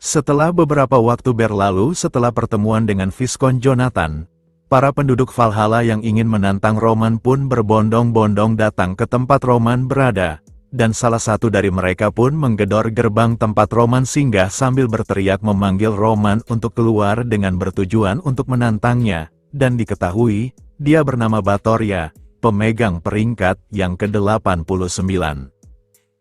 Setelah beberapa waktu berlalu setelah pertemuan dengan Viscount Jonathan, para penduduk Valhalla yang ingin menantang Roman pun berbondong-bondong datang ke tempat Roman berada, dan salah satu dari mereka pun menggedor gerbang tempat Roman singgah sambil berteriak memanggil Roman untuk keluar dengan bertujuan untuk menantangnya, dan diketahui, dia bernama Batoria, pemegang peringkat yang ke-89.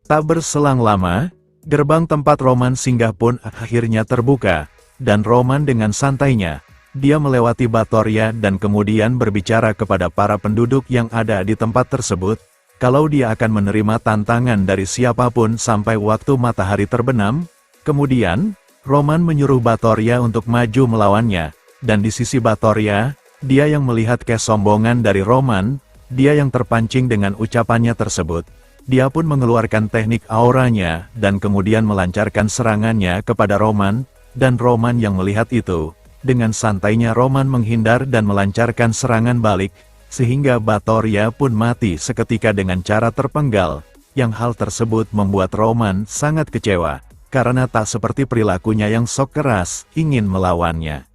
Tak berselang lama, gerbang tempat Roman singgah pun akhirnya terbuka, dan Roman dengan santainya, dia melewati Batoria dan kemudian berbicara kepada para penduduk yang ada di tempat tersebut, kalau dia akan menerima tantangan dari siapapun sampai waktu matahari terbenam. Kemudian, Roman menyuruh Batoria untuk maju melawannya, dan di sisi Batoria, dia yang melihat kesombongan dari Roman, dia yang terpancing dengan ucapannya tersebut. Dia pun mengeluarkan teknik auranya, dan kemudian melancarkan serangannya kepada Roman, dan Roman yang melihat itu, dengan santainya Roman menghindar dan melancarkan serangan balik, sehingga Batoria pun mati seketika dengan cara terpenggal, yang hal tersebut membuat Roman sangat kecewa, karena tak seperti perilakunya yang sok keras, ingin melawannya.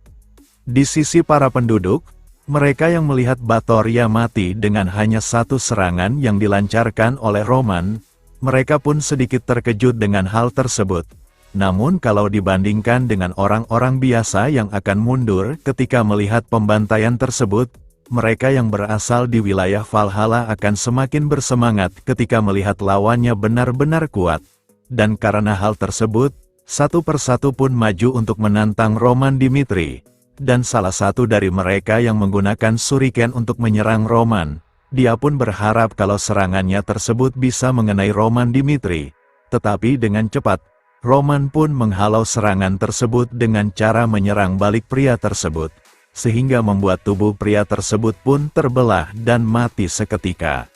Di sisi para penduduk, mereka yang melihat Batoria mati dengan hanya satu serangan yang dilancarkan oleh Roman, mereka pun sedikit terkejut dengan hal tersebut. Namun kalau dibandingkan dengan orang-orang biasa yang akan mundur ketika melihat pembantaian tersebut, mereka yang berasal di wilayah Valhalla akan semakin bersemangat ketika melihat lawannya benar-benar kuat. Dan karena hal tersebut, satu persatu pun maju untuk menantang Roman Dimitri. Dan salah satu dari mereka yang menggunakan shuriken untuk menyerang Roman, dia pun berharap kalau serangannya tersebut bisa mengenai Roman Dimitri. Tetapi dengan cepat, Roman pun menghalau serangan tersebut dengan cara menyerang balik pria tersebut, sehingga membuat tubuh pria tersebut pun terbelah dan mati seketika.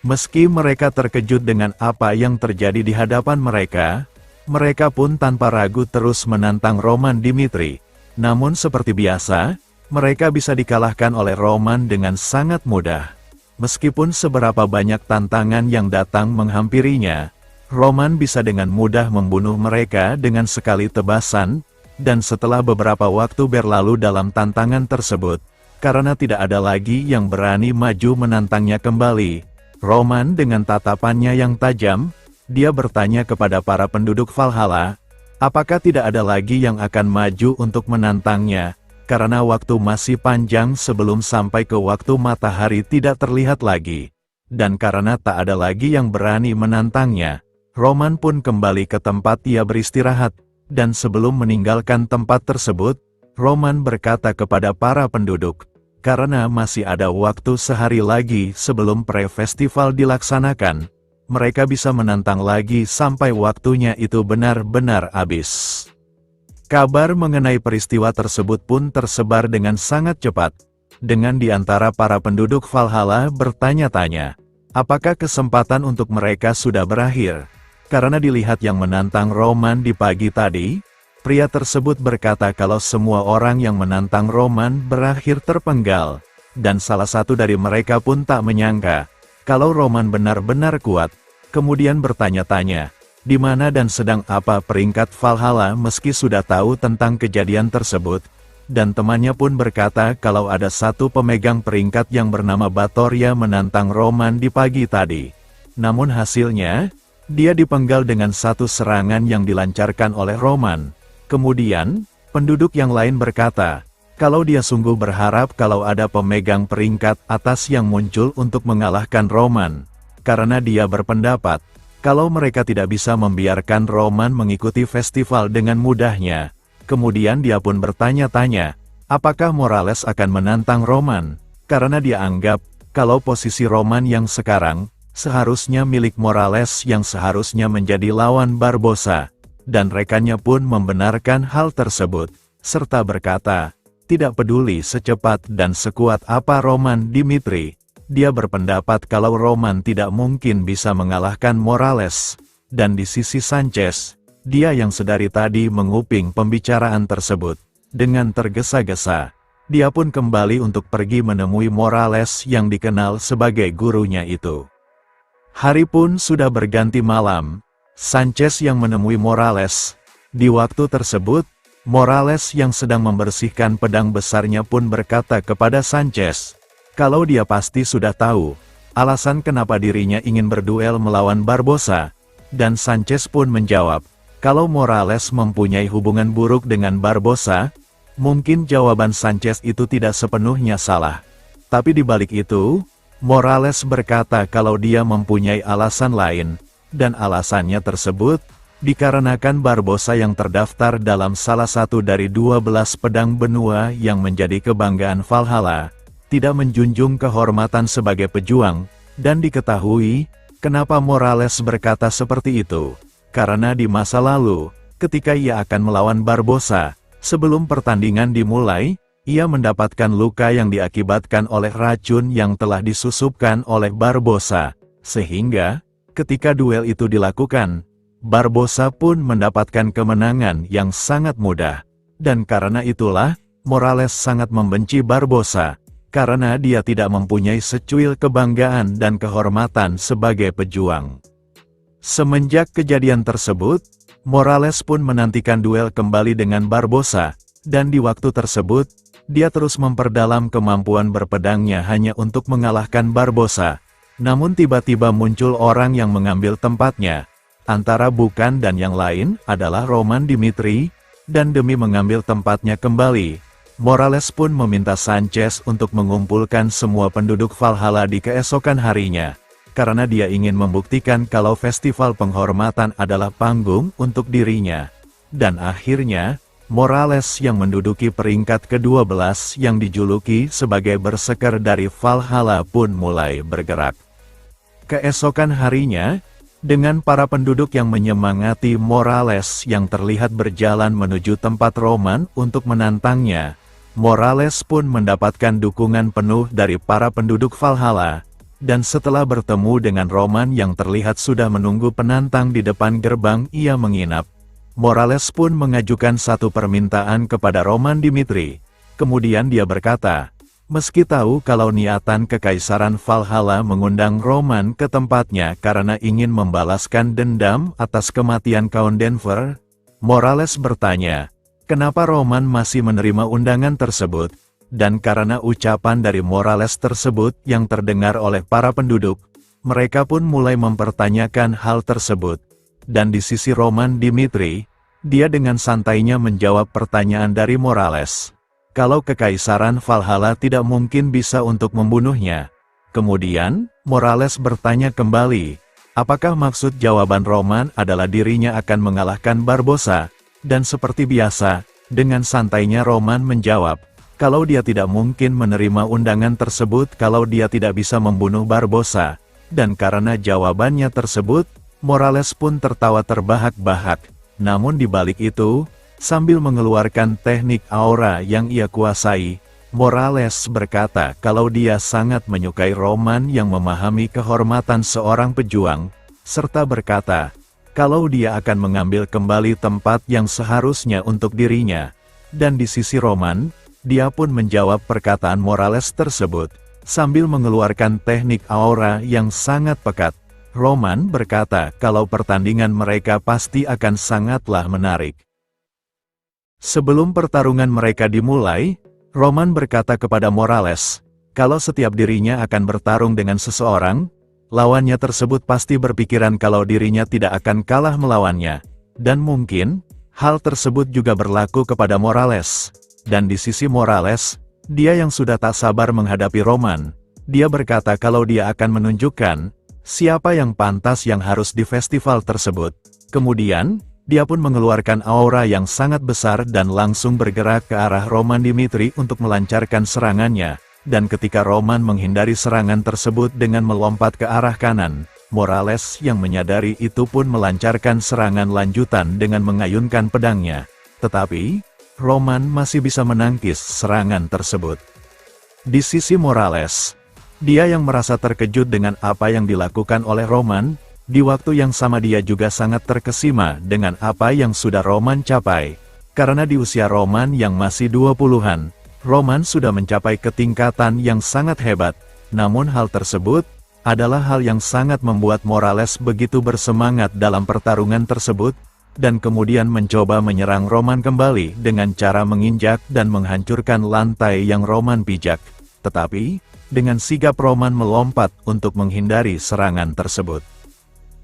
Meski mereka terkejut dengan apa yang terjadi di hadapan mereka, mereka pun tanpa ragu terus menantang Roman Dimitri. Namun seperti biasa, mereka bisa dikalahkan oleh Roman dengan sangat mudah. Meskipun seberapa banyak tantangan yang datang menghampirinya, Roman bisa dengan mudah membunuh mereka dengan sekali tebasan, dan setelah beberapa waktu berlalu dalam tantangan tersebut, karena tidak ada lagi yang berani maju menantangnya kembali, Roman dengan tatapannya yang tajam, dia bertanya kepada para penduduk Valhalla, apakah tidak ada lagi yang akan maju untuk menantangnya, karena waktu masih panjang sebelum sampai ke waktu matahari tidak terlihat lagi. Dan karena tak ada lagi yang berani menantangnya, Roman pun kembali ke tempat ia beristirahat, dan sebelum meninggalkan tempat tersebut, Roman berkata kepada para penduduk, karena masih ada waktu sehari lagi sebelum pre-festival dilaksanakan, mereka bisa menantang lagi sampai waktunya itu benar-benar habis. Kabar mengenai peristiwa tersebut pun tersebar dengan sangat cepat, dengan di antara para penduduk Valhalla bertanya-tanya, apakah kesempatan untuk mereka sudah berakhir? Karena dilihat yang menantang Roman di pagi tadi, pria tersebut berkata kalau semua orang yang menantang Roman berakhir terpenggal, dan salah satu dari mereka pun tak menyangka, kalau Roman benar-benar kuat, kemudian bertanya-tanya, di mana dan sedang apa peringkat Valhalla meski sudah tahu tentang kejadian tersebut, dan temannya pun berkata kalau ada satu pemegang peringkat yang bernama Batoria menantang Roman di pagi tadi. Namun hasilnya, dia dipenggal dengan satu serangan yang dilancarkan oleh Roman. Kemudian, penduduk yang lain berkata, kalau dia sungguh berharap kalau ada pemegang peringkat atas yang muncul untuk mengalahkan Roman. Karena dia berpendapat, kalau mereka tidak bisa membiarkan Roman mengikuti festival dengan mudahnya. Kemudian dia pun bertanya-tanya, apakah Morales akan menantang Roman? Karena dia anggap, kalau posisi Roman yang sekarang, seharusnya milik Morales yang seharusnya menjadi lawan Barbossa. Dan rekannya pun membenarkan hal tersebut, serta berkata, tidak peduli secepat dan sekuat apa Roman Dimitri, dia berpendapat kalau Roman tidak mungkin bisa mengalahkan Morales. Dan di sisi Sanchez, dia yang sedari tadi menguping pembicaraan tersebut, dengan tergesa-gesa, dia pun kembali untuk pergi menemui Morales yang dikenal sebagai gurunya itu. Hari pun sudah berganti malam, Sanchez yang menemui Morales, Di waktu tersebut, Morales yang sedang membersihkan pedang besarnya pun berkata kepada Sanchez, kalau dia pasti sudah tahu alasan kenapa dirinya ingin berduel melawan Barbosa, dan Sanchez pun menjawab, kalau Morales mempunyai hubungan buruk dengan Barbosa, mungkin jawaban Sanchez itu tidak sepenuhnya salah. Tapi di balik itu, Morales berkata kalau dia mempunyai alasan lain, dan alasannya tersebut dikarenakan Barbosa yang terdaftar dalam salah satu dari 12 pedang benua yang menjadi kebanggaan Valhalla, tidak menjunjung kehormatan sebagai pejuang, dan diketahui, kenapa Morales berkata seperti itu, karena di masa lalu, ketika ia akan melawan Barbosa, sebelum pertandingan dimulai, ia mendapatkan luka yang diakibatkan oleh racun yang telah disusupkan oleh Barbosa, sehingga, ketika duel itu dilakukan, Barbosa pun mendapatkan kemenangan yang sangat mudah, dan karena itulah, Morales sangat membenci Barbosa, karena dia tidak mempunyai secuil kebanggaan dan kehormatan sebagai pejuang. Semenjak kejadian tersebut, Morales pun menantikan duel kembali dengan Barbosa, dan di waktu tersebut, dia terus memperdalam kemampuan berpedangnya hanya untuk mengalahkan Barbosa, namun tiba-tiba muncul orang yang mengambil tempatnya. Antara bukan dan yang lain adalah Roman Dimitri, dan demi mengambil tempatnya kembali, Morales pun meminta Sanchez untuk mengumpulkan semua penduduk Valhalla di keesokan harinya, karena dia ingin membuktikan kalau festival penghormatan adalah panggung untuk dirinya. Dan akhirnya, Morales yang menduduki peringkat ke-12 yang dijuluki sebagai bersekar dari Valhalla pun mulai bergerak. Keesokan harinya, dengan para penduduk yang menyemangati Morales yang terlihat berjalan menuju tempat Roman untuk menantangnya, Morales pun mendapatkan dukungan penuh dari para penduduk Valhalla, dan setelah bertemu dengan Roman yang terlihat sudah menunggu penantang di depan gerbang ia menginap, Morales pun mengajukan satu permintaan kepada Roman Dimitri. Kemudian dia berkata, meski tahu kalau niatan Kekaisaran Valhalla mengundang Roman ke tempatnya karena ingin membalaskan dendam atas kematian Count Denver, Morales bertanya, kenapa Roman masih menerima undangan tersebut, dan karena ucapan dari Morales tersebut yang terdengar oleh para penduduk, mereka pun mulai mempertanyakan hal tersebut, dan di sisi Roman Dimitri, dia dengan santainya menjawab pertanyaan dari Morales. Kalau Kekaisaran Valhalla tidak mungkin bisa untuk membunuhnya. Kemudian, Morales bertanya kembali, apakah maksud jawaban Roman adalah dirinya akan mengalahkan Barbosa? Dan seperti biasa, dengan santainya Roman menjawab, kalau dia tidak mungkin menerima undangan tersebut kalau dia tidak bisa membunuh Barbosa. Dan karena jawabannya tersebut, Morales pun tertawa terbahak-bahak. Namun di balik itu, sambil mengeluarkan teknik aura yang ia kuasai, Morales berkata kalau dia sangat menyukai Roman yang memahami kehormatan seorang pejuang, serta berkata, kalau dia akan mengambil kembali tempat yang seharusnya untuk dirinya. Dan di sisi Roman, dia pun menjawab perkataan Morales tersebut, sambil mengeluarkan teknik aura yang sangat pekat. Roman berkata kalau pertandingan mereka pasti akan sangatlah menarik. Sebelum pertarungan mereka dimulai, Roman berkata kepada Morales, kalau setiap dirinya akan bertarung dengan seseorang, lawannya tersebut pasti berpikiran kalau dirinya tidak akan kalah melawannya. Dan mungkin, hal tersebut juga berlaku kepada Morales. Dan di sisi Morales, dia yang sudah tak sabar menghadapi Roman, dia berkata kalau dia akan menunjukkan, siapa yang pantas yang harus di festival tersebut. Kemudian, dia pun mengeluarkan aura yang sangat besar dan langsung bergerak ke arah Roman Dimitri untuk melancarkan serangannya, dan ketika Roman menghindari serangan tersebut dengan melompat ke arah kanan, Morales yang menyadari itu pun melancarkan serangan lanjutan dengan mengayunkan pedangnya. Tetapi, Roman masih bisa menangkis serangan tersebut. Di sisi Morales, dia yang merasa terkejut dengan apa yang dilakukan oleh Roman, di waktu yang sama dia juga sangat terkesima dengan apa yang sudah Roman capai. Karena di usia Roman yang masih 20-an, Roman sudah mencapai ketingkatan yang sangat hebat. Namun hal tersebut, adalah hal yang sangat membuat Morales begitu bersemangat dalam pertarungan tersebut, dan kemudian mencoba menyerang Roman kembali dengan cara menginjak dan menghancurkan lantai yang Roman pijak. Tetapi, dengan sigap Roman melompat untuk menghindari serangan tersebut.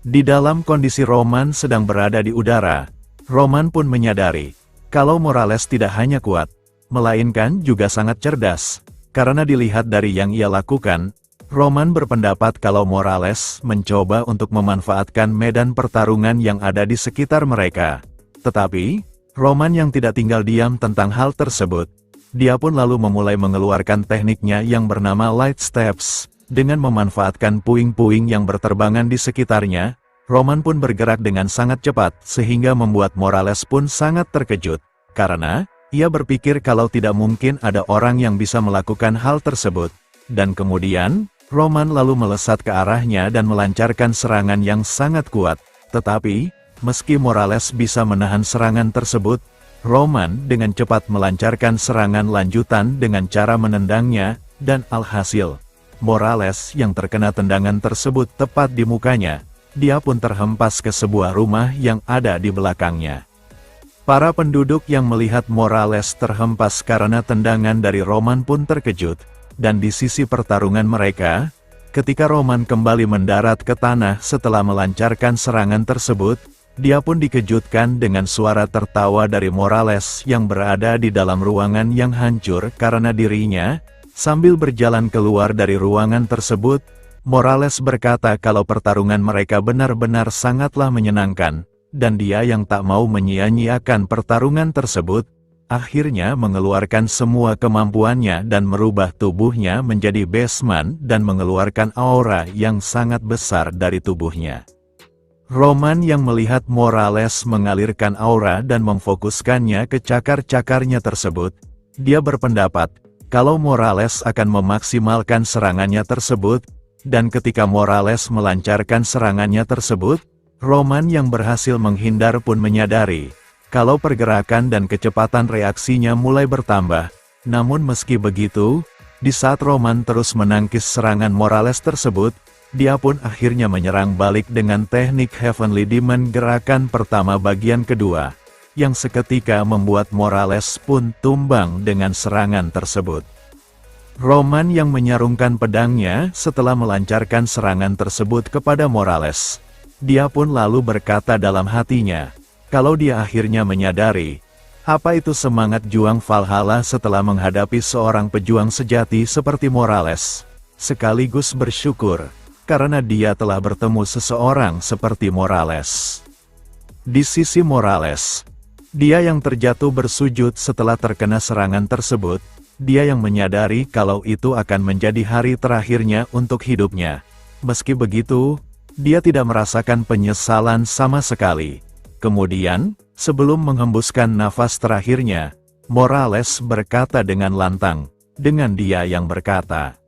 Di dalam kondisi Roman sedang berada di udara, Roman pun menyadari kalau Morales tidak hanya kuat, melainkan juga sangat cerdas. Karena dilihat dari yang ia lakukan, Roman berpendapat kalau Morales mencoba untuk memanfaatkan medan pertarungan yang ada di sekitar mereka. Tetapi, Roman yang tidak tinggal diam tentang hal tersebut, dia pun lalu memulai mengeluarkan tekniknya yang bernama Light Steps. Dengan memanfaatkan puing-puing yang berterbangan di sekitarnya, Roman pun bergerak dengan sangat cepat sehingga membuat Morales pun sangat terkejut. Karena, ia berpikir kalau tidak mungkin ada orang yang bisa melakukan hal tersebut. Dan kemudian, Roman lalu melesat ke arahnya dan melancarkan serangan yang sangat kuat. Tetapi, meski Morales bisa menahan serangan tersebut, Roman dengan cepat melancarkan serangan lanjutan dengan cara menendangnya, dan alhasil, Morales yang terkena tendangan tersebut tepat di mukanya, dia pun terhempas ke sebuah rumah yang ada di belakangnya. Para penduduk yang melihat Morales terhempas karena tendangan dari Roman pun terkejut, dan di sisi pertarungan mereka, ketika Roman kembali mendarat ke tanah setelah melancarkan serangan tersebut, dia pun dikejutkan dengan suara tertawa dari Morales yang berada di dalam ruangan yang hancur karena dirinya. Sambil berjalan keluar dari ruangan tersebut, Morales berkata kalau pertarungan mereka benar-benar sangatlah menyenangkan, dan dia yang tak mau menyia-nyiakan pertarungan tersebut, akhirnya mengeluarkan semua kemampuannya dan merubah tubuhnya menjadi Beastman dan mengeluarkan aura yang sangat besar dari tubuhnya. Roman yang melihat Morales mengalirkan aura dan memfokuskannya ke cakar-cakarnya tersebut, dia berpendapat kalau Morales akan memaksimalkan serangannya tersebut, dan ketika Morales melancarkan serangannya tersebut, Roman yang berhasil menghindar pun menyadari kalau pergerakan dan kecepatan reaksinya mulai bertambah. Namun meski begitu, di saat Roman terus menangkis serangan Morales tersebut, dia pun akhirnya menyerang balik dengan teknik Heavenly Demon gerakan pertama bagian kedua, yang seketika membuat Morales pun tumbang dengan serangan tersebut. Roman yang menyarungkan pedangnya setelah melancarkan serangan tersebut kepada Morales. Dia pun lalu berkata dalam hatinya, kalau dia akhirnya menyadari, apa itu semangat juang Valhalla setelah menghadapi seorang pejuang sejati seperti Morales. Sekaligus bersyukur, karena dia telah bertemu seseorang seperti Morales. Di sisi Morales, dia yang terjatuh bersujud setelah terkena serangan tersebut, dia yang menyadari kalau itu akan menjadi hari terakhirnya untuk hidupnya. Meski begitu, dia tidak merasakan penyesalan sama sekali. Kemudian, sebelum menghembuskan nafas terakhirnya, Morales berkata dengan lantang, dengan dia yang berkata,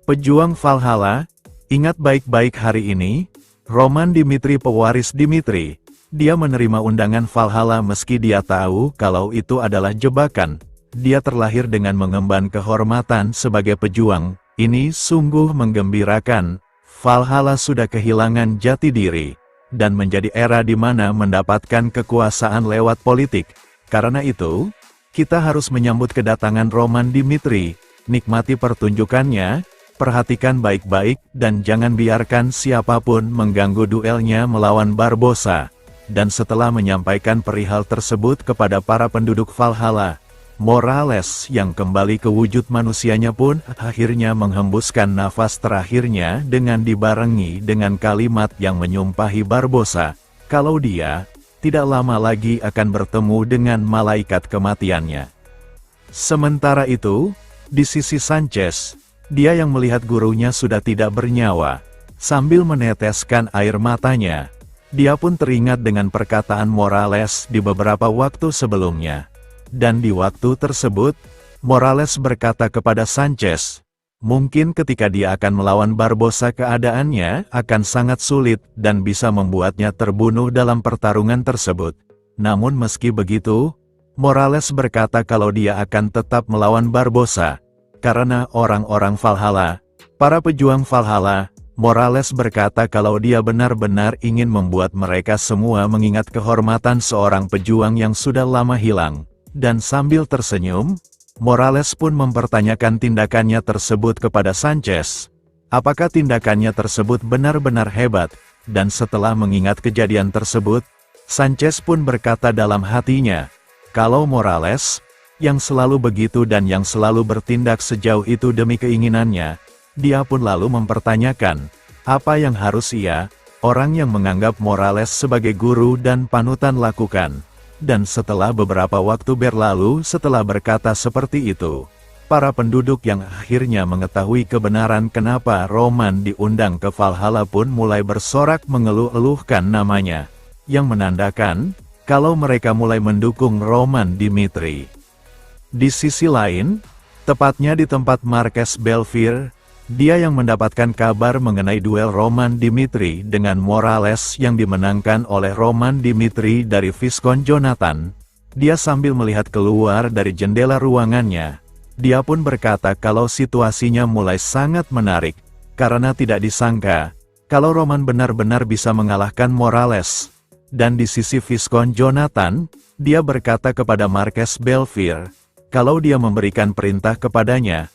"Pejuang Valhalla, ingat baik-baik hari ini, Roman Dimitri pewaris Dimitri. Dia menerima undangan Valhalla meski dia tahu kalau itu adalah jebakan. Dia terlahir dengan mengemban kehormatan sebagai pejuang. Ini sungguh menggembirakan. Valhalla sudah kehilangan jati diri, dan menjadi era di mana mendapatkan kekuasaan lewat politik. Karena itu, kita harus menyambut kedatangan Roman Dimitri, nikmati pertunjukannya, perhatikan baik-baik, dan jangan biarkan siapapun mengganggu duelnya melawan Barbossa." Dan setelah menyampaikan perihal tersebut kepada para penduduk Valhalla, Morales yang kembali ke wujud manusianya pun akhirnya menghembuskan nafas terakhirnya dengan dibarengi dengan kalimat yang menyumpahi Barbossa, kalau dia tidak lama lagi akan bertemu dengan malaikat kematiannya. Sementara itu, di sisi Sanchez, dia yang melihat gurunya sudah tidak bernyawa, sambil meneteskan air matanya, dia pun teringat dengan perkataan Morales di beberapa waktu sebelumnya. Dan di waktu tersebut, Morales berkata kepada Sanchez, mungkin ketika dia akan melawan Barbossa keadaannya akan sangat sulit dan bisa membuatnya terbunuh dalam pertarungan tersebut. Namun meski begitu, Morales berkata kalau dia akan tetap melawan Barbossa, karena orang-orang Valhalla, para pejuang Valhalla, Morales berkata kalau dia benar-benar ingin membuat mereka semua mengingat kehormatan seorang pejuang yang sudah lama hilang. Dan sambil tersenyum, Morales pun mempertanyakan tindakannya tersebut kepada Sanchez. Apakah tindakannya tersebut benar-benar hebat? Dan setelah mengingat kejadian tersebut, Sanchez pun berkata dalam hatinya, kalau Morales, yang selalu begitu dan yang selalu bertindak sejauh itu demi keinginannya, dia pun lalu mempertanyakan, apa yang harus ia, orang yang menganggap Morales sebagai guru dan panutan lakukan. Dan setelah beberapa waktu berlalu setelah berkata seperti itu, para penduduk yang akhirnya mengetahui kebenaran kenapa Roman diundang ke Valhalla pun mulai bersorak mengeluh-eluhkan namanya, yang menandakan, kalau mereka mulai mendukung Roman Dimitri. Di sisi lain, tepatnya di tempat Marques Belfier, dia yang mendapatkan kabar mengenai duel Roman Dimitri dengan Morales yang dimenangkan oleh Roman Dimitri dari Viscount Jonathan. Dia sambil melihat keluar dari jendela ruangannya. Dia pun berkata kalau situasinya mulai sangat menarik, karena tidak disangka, kalau Roman benar-benar bisa mengalahkan Morales. Dan di sisi Viscount Jonathan, dia berkata kepada Marques Belfier, kalau dia memberikan perintah kepadanya,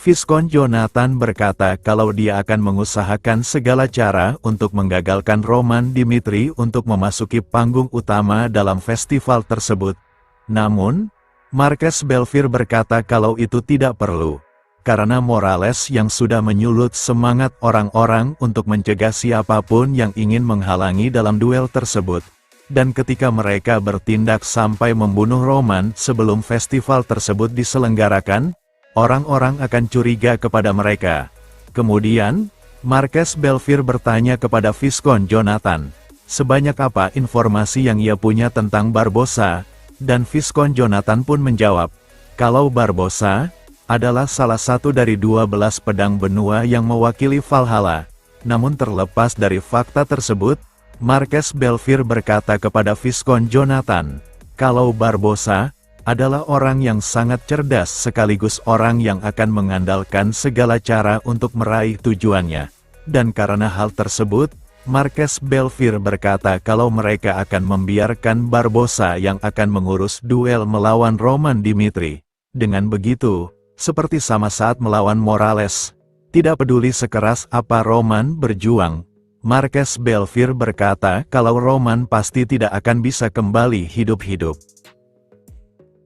Viscount Jonathan berkata kalau dia akan mengusahakan segala cara untuk menggagalkan Roman Dimitri untuk memasuki panggung utama dalam festival tersebut. Namun, Marques Belfier berkata kalau itu tidak perlu, karena Morales yang sudah menyulut semangat orang-orang untuk mencegah siapapun yang ingin menghalangi dalam duel tersebut. Dan ketika mereka bertindak sampai membunuh Roman sebelum festival tersebut diselenggarakan, orang-orang akan curiga kepada mereka. Kemudian, Marques Belfier bertanya kepada Viscount Jonathan, sebanyak apa informasi yang ia punya tentang Barbossa, dan Viscount Jonathan pun menjawab, kalau Barbossa adalah salah satu dari 12 pedang benua yang mewakili Valhalla. Namun terlepas dari fakta tersebut, Marques Belfier berkata kepada Viscount Jonathan, kalau Barbossa adalah orang yang sangat cerdas sekaligus orang yang akan mengandalkan segala cara untuk meraih tujuannya. Dan karena hal tersebut, Marques Belfier berkata kalau mereka akan membiarkan Barbossa yang akan mengurus duel melawan Roman Dimitri. Dengan begitu, seperti sama saat melawan Morales, tidak peduli sekeras apa Roman berjuang, Marques Belfier berkata kalau Roman pasti tidak akan bisa kembali hidup-hidup.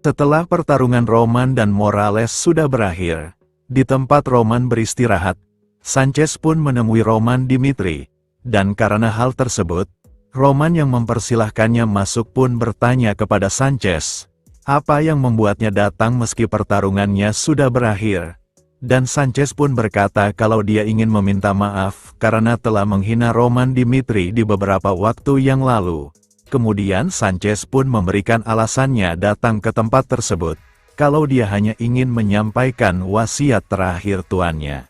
Setelah pertarungan Roman dan Morales sudah berakhir, di tempat Roman beristirahat, Sanchez pun menemui Roman Dimitri, dan karena hal tersebut, Roman yang mempersilahkannya masuk pun bertanya kepada Sanchez, apa yang membuatnya datang meski pertarungannya sudah berakhir. Dan Sanchez pun berkata kalau dia ingin meminta maaf karena telah menghina Roman Dimitri di beberapa waktu yang lalu. Kemudian Sanchez pun memberikan alasannya datang ke tempat tersebut, kalau dia hanya ingin menyampaikan wasiat terakhir tuannya.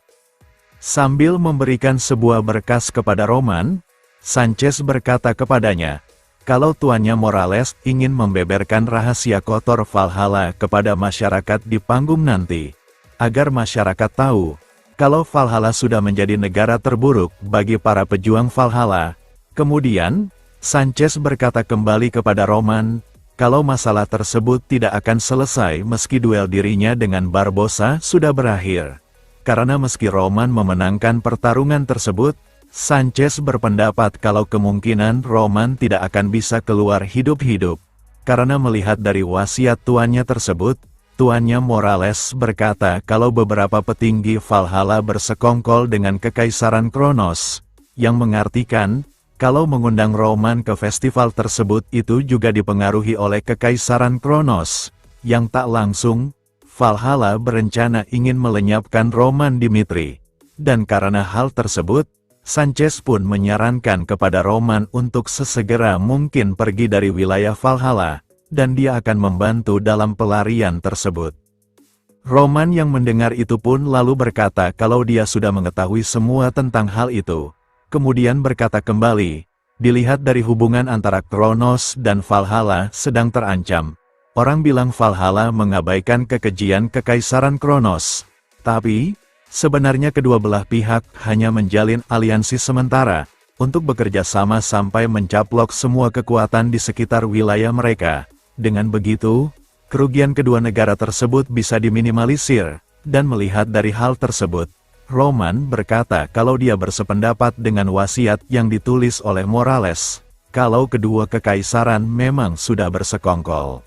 Sambil memberikan sebuah berkas kepada Roman, Sanchez berkata kepadanya, kalau tuannya Morales ingin membeberkan rahasia kotor Valhalla kepada masyarakat di panggung nanti, agar masyarakat tahu, kalau Valhalla sudah menjadi negara terburuk bagi para pejuang Valhalla. Kemudian, Sanchez berkata kembali kepada Roman, kalau masalah tersebut tidak akan selesai meski duel dirinya dengan Barbossa sudah berakhir. Karena meski Roman memenangkan pertarungan tersebut, Sanchez berpendapat kalau kemungkinan Roman tidak akan bisa keluar hidup-hidup. Karena melihat dari wasiat tuannya tersebut, tuannya Morales berkata kalau beberapa petinggi Valhalla bersekongkol dengan Kekaisaran Kronos, yang mengartikan, kalau mengundang Roman ke festival tersebut itu juga dipengaruhi oleh Kekaisaran Kronos, yang tak langsung, Valhalla berencana ingin melenyapkan Roman Dimitri. Dan karena hal tersebut, Sanchez pun menyarankan kepada Roman untuk sesegera mungkin pergi dari wilayah Valhalla, dan dia akan membantu dalam pelarian tersebut. Roman yang mendengar itu pun lalu berkata kalau dia sudah mengetahui semua tentang hal itu. Kemudian berkata kembali, dilihat dari hubungan antara Kronos dan Valhalla sedang terancam. Orang bilang Valhalla mengabaikan kekejian Kekaisaran Kronos. Tapi, Sebenarnya kedua belah pihak hanya menjalin aliansi sementara, untuk bekerja sama sampai mencaplok semua kekuatan di sekitar wilayah mereka. Dengan begitu, kerugian kedua negara tersebut bisa diminimalisir, dan melihat dari hal tersebut, Roman berkata kalau dia bersependapat dengan wasiat yang ditulis oleh Morales, kalau kedua kekaisaran memang sudah bersekongkol.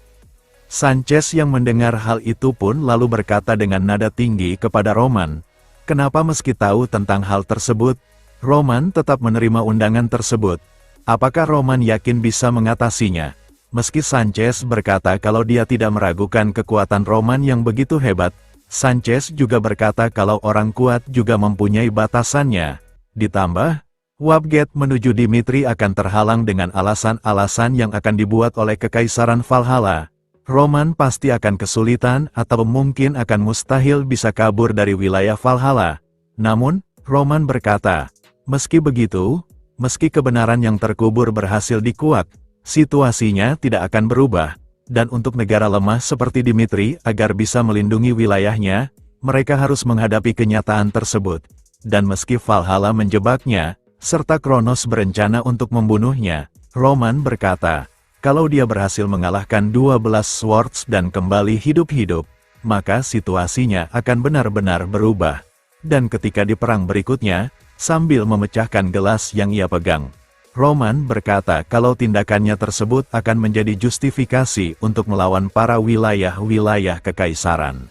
Sanchez yang mendengar hal itu pun lalu berkata dengan nada tinggi kepada Roman, kenapa meski tahu tentang hal tersebut, Roman tetap menerima undangan tersebut? Apakah Roman yakin bisa mengatasinya? Meski Sanchez berkata kalau dia tidak meragukan kekuatan Roman yang begitu hebat, Sanchez juga berkata kalau orang kuat juga mempunyai batasannya. Ditambah, Wapgate menuju Dimitri akan terhalang dengan alasan-alasan yang akan dibuat oleh Kekaisaran Valhalla. Roman pasti akan kesulitan atau mungkin akan mustahil bisa kabur dari wilayah Valhalla. Namun, Roman berkata, meski begitu, meski kebenaran yang terkubur berhasil dikuak, situasinya tidak akan berubah, dan untuk negara lemah seperti Dimitri agar bisa melindungi wilayahnya, mereka harus menghadapi kenyataan tersebut. Dan meski Valhalla menjebaknya, serta Kronos berencana untuk membunuhnya, Roman berkata, kalau dia berhasil mengalahkan 12 Swords dan kembali hidup-hidup, maka situasinya akan benar-benar berubah. Dan ketika di perang berikutnya, sambil memecahkan gelas yang ia pegang, Roman berkata kalau tindakannya tersebut akan menjadi justifikasi untuk melawan para wilayah-wilayah kekaisaran.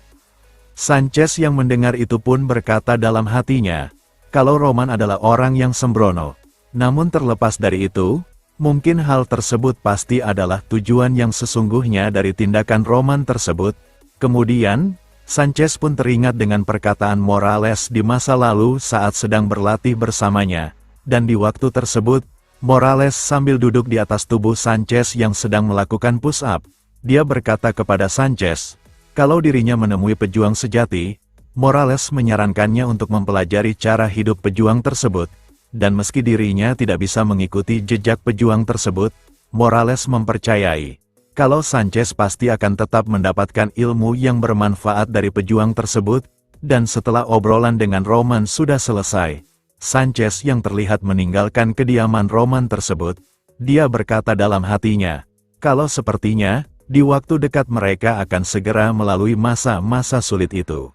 Sanchez yang mendengar itu pun berkata dalam hatinya, kalau Roman adalah orang yang sembrono. Namun terlepas dari itu, mungkin hal tersebut pasti adalah tujuan yang sesungguhnya dari tindakan Roman tersebut. Kemudian, Sanchez pun teringat dengan perkataan Morales di masa lalu saat sedang berlatih bersamanya. Dan di waktu tersebut, Morales sambil duduk di atas tubuh Sanchez yang sedang melakukan push-up. Dia berkata kepada Sanchez, kalau dirinya menemui pejuang sejati, Morales menyarankannya untuk mempelajari cara hidup pejuang tersebut. Dan meski dirinya tidak bisa mengikuti jejak pejuang tersebut, Morales mempercayai kalau Sanchez pasti akan tetap mendapatkan ilmu yang bermanfaat dari pejuang tersebut. Dan setelah obrolan dengan Roman sudah selesai, Sanchez yang terlihat meninggalkan kediaman Roman tersebut. Dia berkata dalam hatinya, kalau sepertinya, di waktu dekat mereka akan segera melalui masa-masa sulit itu.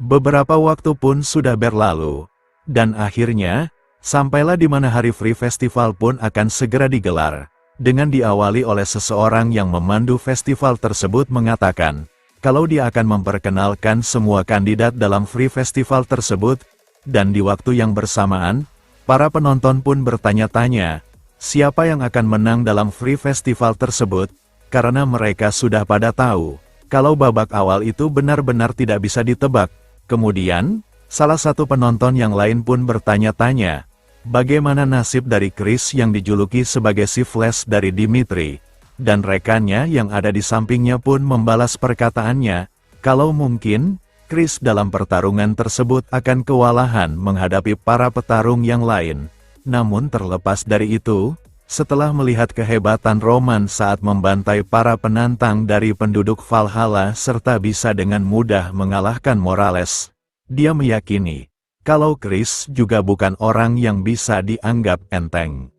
Beberapa waktu pun sudah berlalu, dan akhirnya, sampailah di mana hari Free Festival pun akan segera digelar, dengan diawali oleh seseorang yang memandu festival tersebut mengatakan, kalau dia akan memperkenalkan semua kandidat dalam Free Festival tersebut, dan di waktu yang bersamaan, para penonton pun bertanya-tanya, siapa yang akan menang dalam Free Festival tersebut, karena mereka sudah pada tahu, kalau babak awal itu benar-benar tidak bisa ditebak. Kemudian, salah satu penonton yang lain pun bertanya-tanya, bagaimana nasib dari Chris yang dijuluki sebagai si Flash dari Dimitri, dan rekannya yang ada di sampingnya pun membalas perkataannya, kalau mungkin, Chris dalam pertarungan tersebut akan kewalahan menghadapi para petarung yang lain. Namun terlepas dari itu, setelah melihat kehebatan Roman saat membantai para penantang dari penduduk Valhalla serta bisa dengan mudah mengalahkan Morales, dia meyakini kalau Chris juga bukan orang yang bisa dianggap enteng.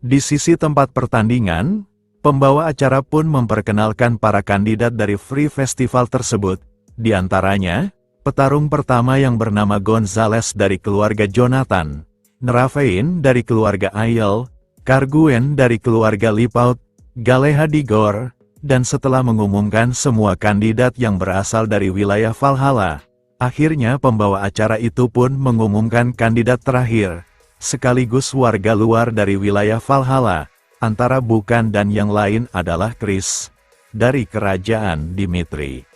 Di sisi tempat pertandingan, pembawa acara pun memperkenalkan para kandidat dari Free Festival tersebut. Di antaranya, petarung pertama yang bernama Gonzales dari keluarga Jonathan, Neravein dari keluarga Aiel, Karguen dari keluarga Lipaut, Galeha Digor, dan setelah mengumumkan semua kandidat yang berasal dari wilayah Valhalla, akhirnya pembawa acara itu pun mengumumkan kandidat terakhir, sekaligus warga luar dari wilayah Valhalla, antara bukan dan yang lain adalah Chris, dari kerajaan Dimitri.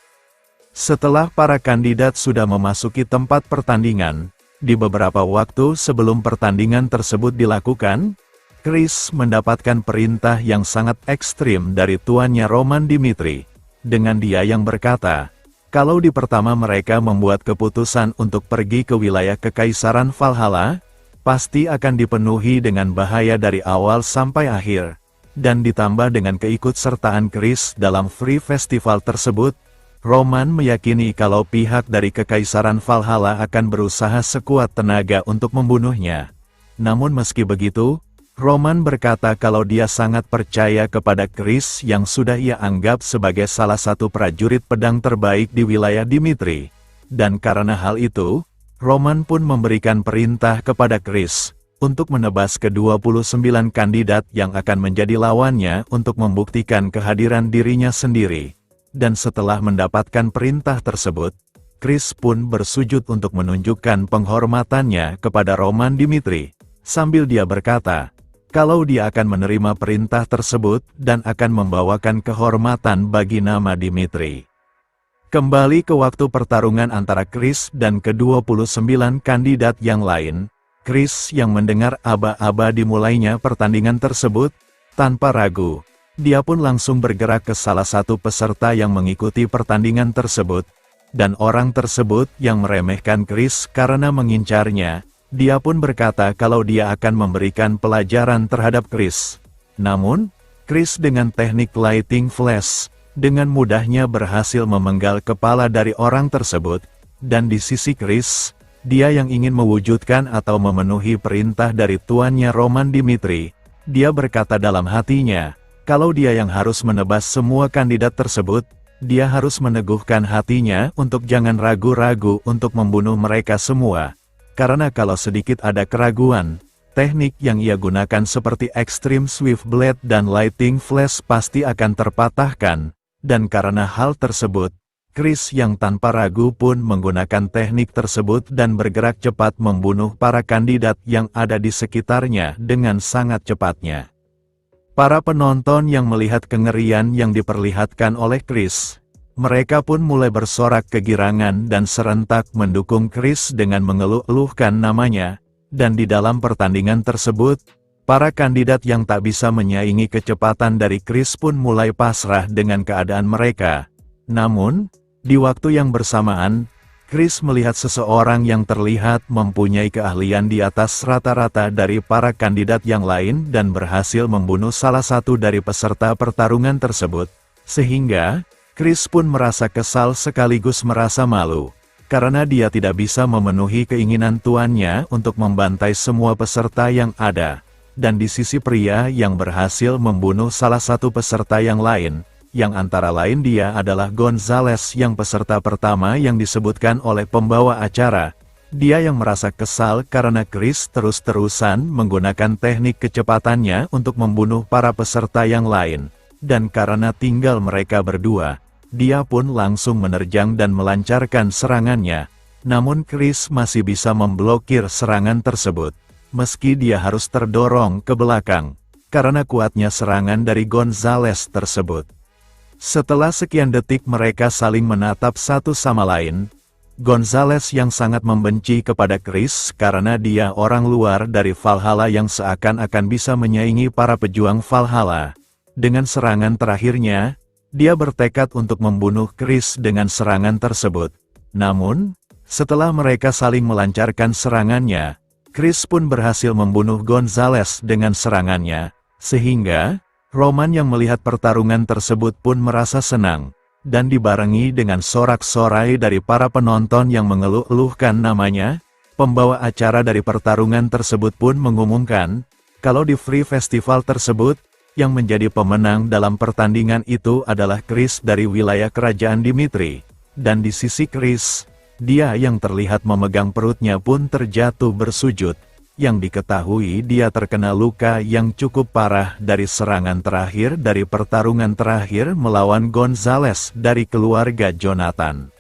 Setelah para kandidat sudah memasuki tempat pertandingan, di beberapa waktu sebelum pertandingan tersebut dilakukan, Chris mendapatkan perintah yang sangat ekstrim dari tuannya Roman Dimitri, dengan dia yang berkata, kalau di pertama mereka membuat keputusan untuk pergi ke wilayah Kekaisaran Valhalla, pasti akan dipenuhi dengan bahaya dari awal sampai akhir, dan ditambah dengan keikutsertaan Chris dalam Free Festival tersebut, Roman meyakini kalau pihak dari Kekaisaran Valhalla akan berusaha sekuat tenaga untuk membunuhnya. Namun meski begitu, Roman berkata kalau dia sangat percaya kepada Chris yang sudah ia anggap sebagai salah satu prajurit pedang terbaik di wilayah Dimitri. Dan karena hal itu, Roman pun memberikan perintah kepada Chris untuk menebas ke-29 kandidat yang akan menjadi lawannya untuk membuktikan kehadiran dirinya sendiri. Dan setelah mendapatkan perintah tersebut, Chris pun bersujud untuk menunjukkan penghormatannya kepada Roman Dimitri, sambil dia berkata, kalau dia akan menerima perintah tersebut dan akan membawakan kehormatan bagi nama Dimitri. Kembali ke waktu pertarungan antara Chris dan ke-29 kandidat yang lain, Chris yang mendengar aba-aba dimulainya pertandingan tersebut, tanpa ragu, dia pun langsung bergerak ke salah satu peserta yang mengikuti pertandingan tersebut, dan orang tersebut yang meremehkan Chris karena mengincarnya, dia pun berkata kalau dia akan memberikan pelajaran terhadap Chris. Namun, Chris dengan teknik lighting flash, dengan mudahnya berhasil memenggal kepala dari orang tersebut, dan di sisi Chris, dia yang ingin mewujudkan atau memenuhi perintah dari tuannya Roman Dimitri, dia berkata dalam hatinya, kalau dia yang harus menebas semua kandidat tersebut, dia harus meneguhkan hatinya untuk jangan ragu-ragu untuk membunuh mereka semua. Karena kalau sedikit ada keraguan, teknik yang ia gunakan seperti Extreme Swift Blade dan Lighting Flash pasti akan terpatahkan. Dan karena hal tersebut, Chris yang tanpa ragu pun menggunakan teknik tersebut dan bergerak cepat membunuh para kandidat yang ada di sekitarnya dengan sangat cepatnya. Para penonton yang melihat kengerian yang diperlihatkan oleh Chris, mereka pun mulai bersorak kegirangan dan serentak mendukung Chris dengan mengeluh-eluhkan namanya, dan di dalam pertandingan tersebut, para kandidat yang tak bisa menyaingi kecepatan dari Chris pun mulai pasrah dengan keadaan mereka. Namun, di waktu yang bersamaan, Chris melihat seseorang yang terlihat mempunyai keahlian di atas rata-rata dari para kandidat yang lain dan berhasil membunuh salah satu dari peserta pertarungan tersebut, sehingga Chris pun merasa kesal sekaligus merasa malu, karena dia tidak bisa memenuhi keinginan tuannya untuk membantai semua peserta yang ada, dan di sisi pria yang berhasil membunuh salah satu peserta yang lain, yang antara lain dia adalah Gonzales yang peserta pertama yang disebutkan oleh pembawa acara. Dia yang merasa kesal karena Chris terus-terusan menggunakan teknik kecepatannya untuk membunuh para peserta yang lain, dan karena tinggal mereka berdua, dia pun langsung menerjang dan melancarkan serangannya. Namun Chris masih bisa memblokir serangan tersebut, meski dia harus terdorong ke belakang, karena kuatnya serangan dari Gonzales tersebut. Setelah sekian detik mereka saling menatap satu sama lain, Gonzales yang sangat membenci kepada Chris karena dia orang luar dari Valhalla yang seakan-akan bisa menyaingi para pejuang Valhalla. Dengan serangan terakhirnya, dia bertekad untuk membunuh Chris dengan serangan tersebut. Namun, setelah mereka saling melancarkan serangannya, Chris pun berhasil membunuh Gonzales dengan serangannya, sehingga Roman yang melihat pertarungan tersebut pun merasa senang, dan dibarengi dengan sorak-sorai dari para penonton yang mengeluh-eluhkan namanya, pembawa acara dari pertarungan tersebut pun mengumumkan, kalau di Free Festival tersebut, yang menjadi pemenang dalam pertandingan itu adalah Chris dari wilayah kerajaan Dimitri, dan di sisi Chris, dia yang terlihat memegang perutnya pun terjatuh bersujud, yang diketahui dia terkena luka yang cukup parah dari serangan terakhir dari pertarungan terakhir melawan Gonzales dari keluarga Jonathan.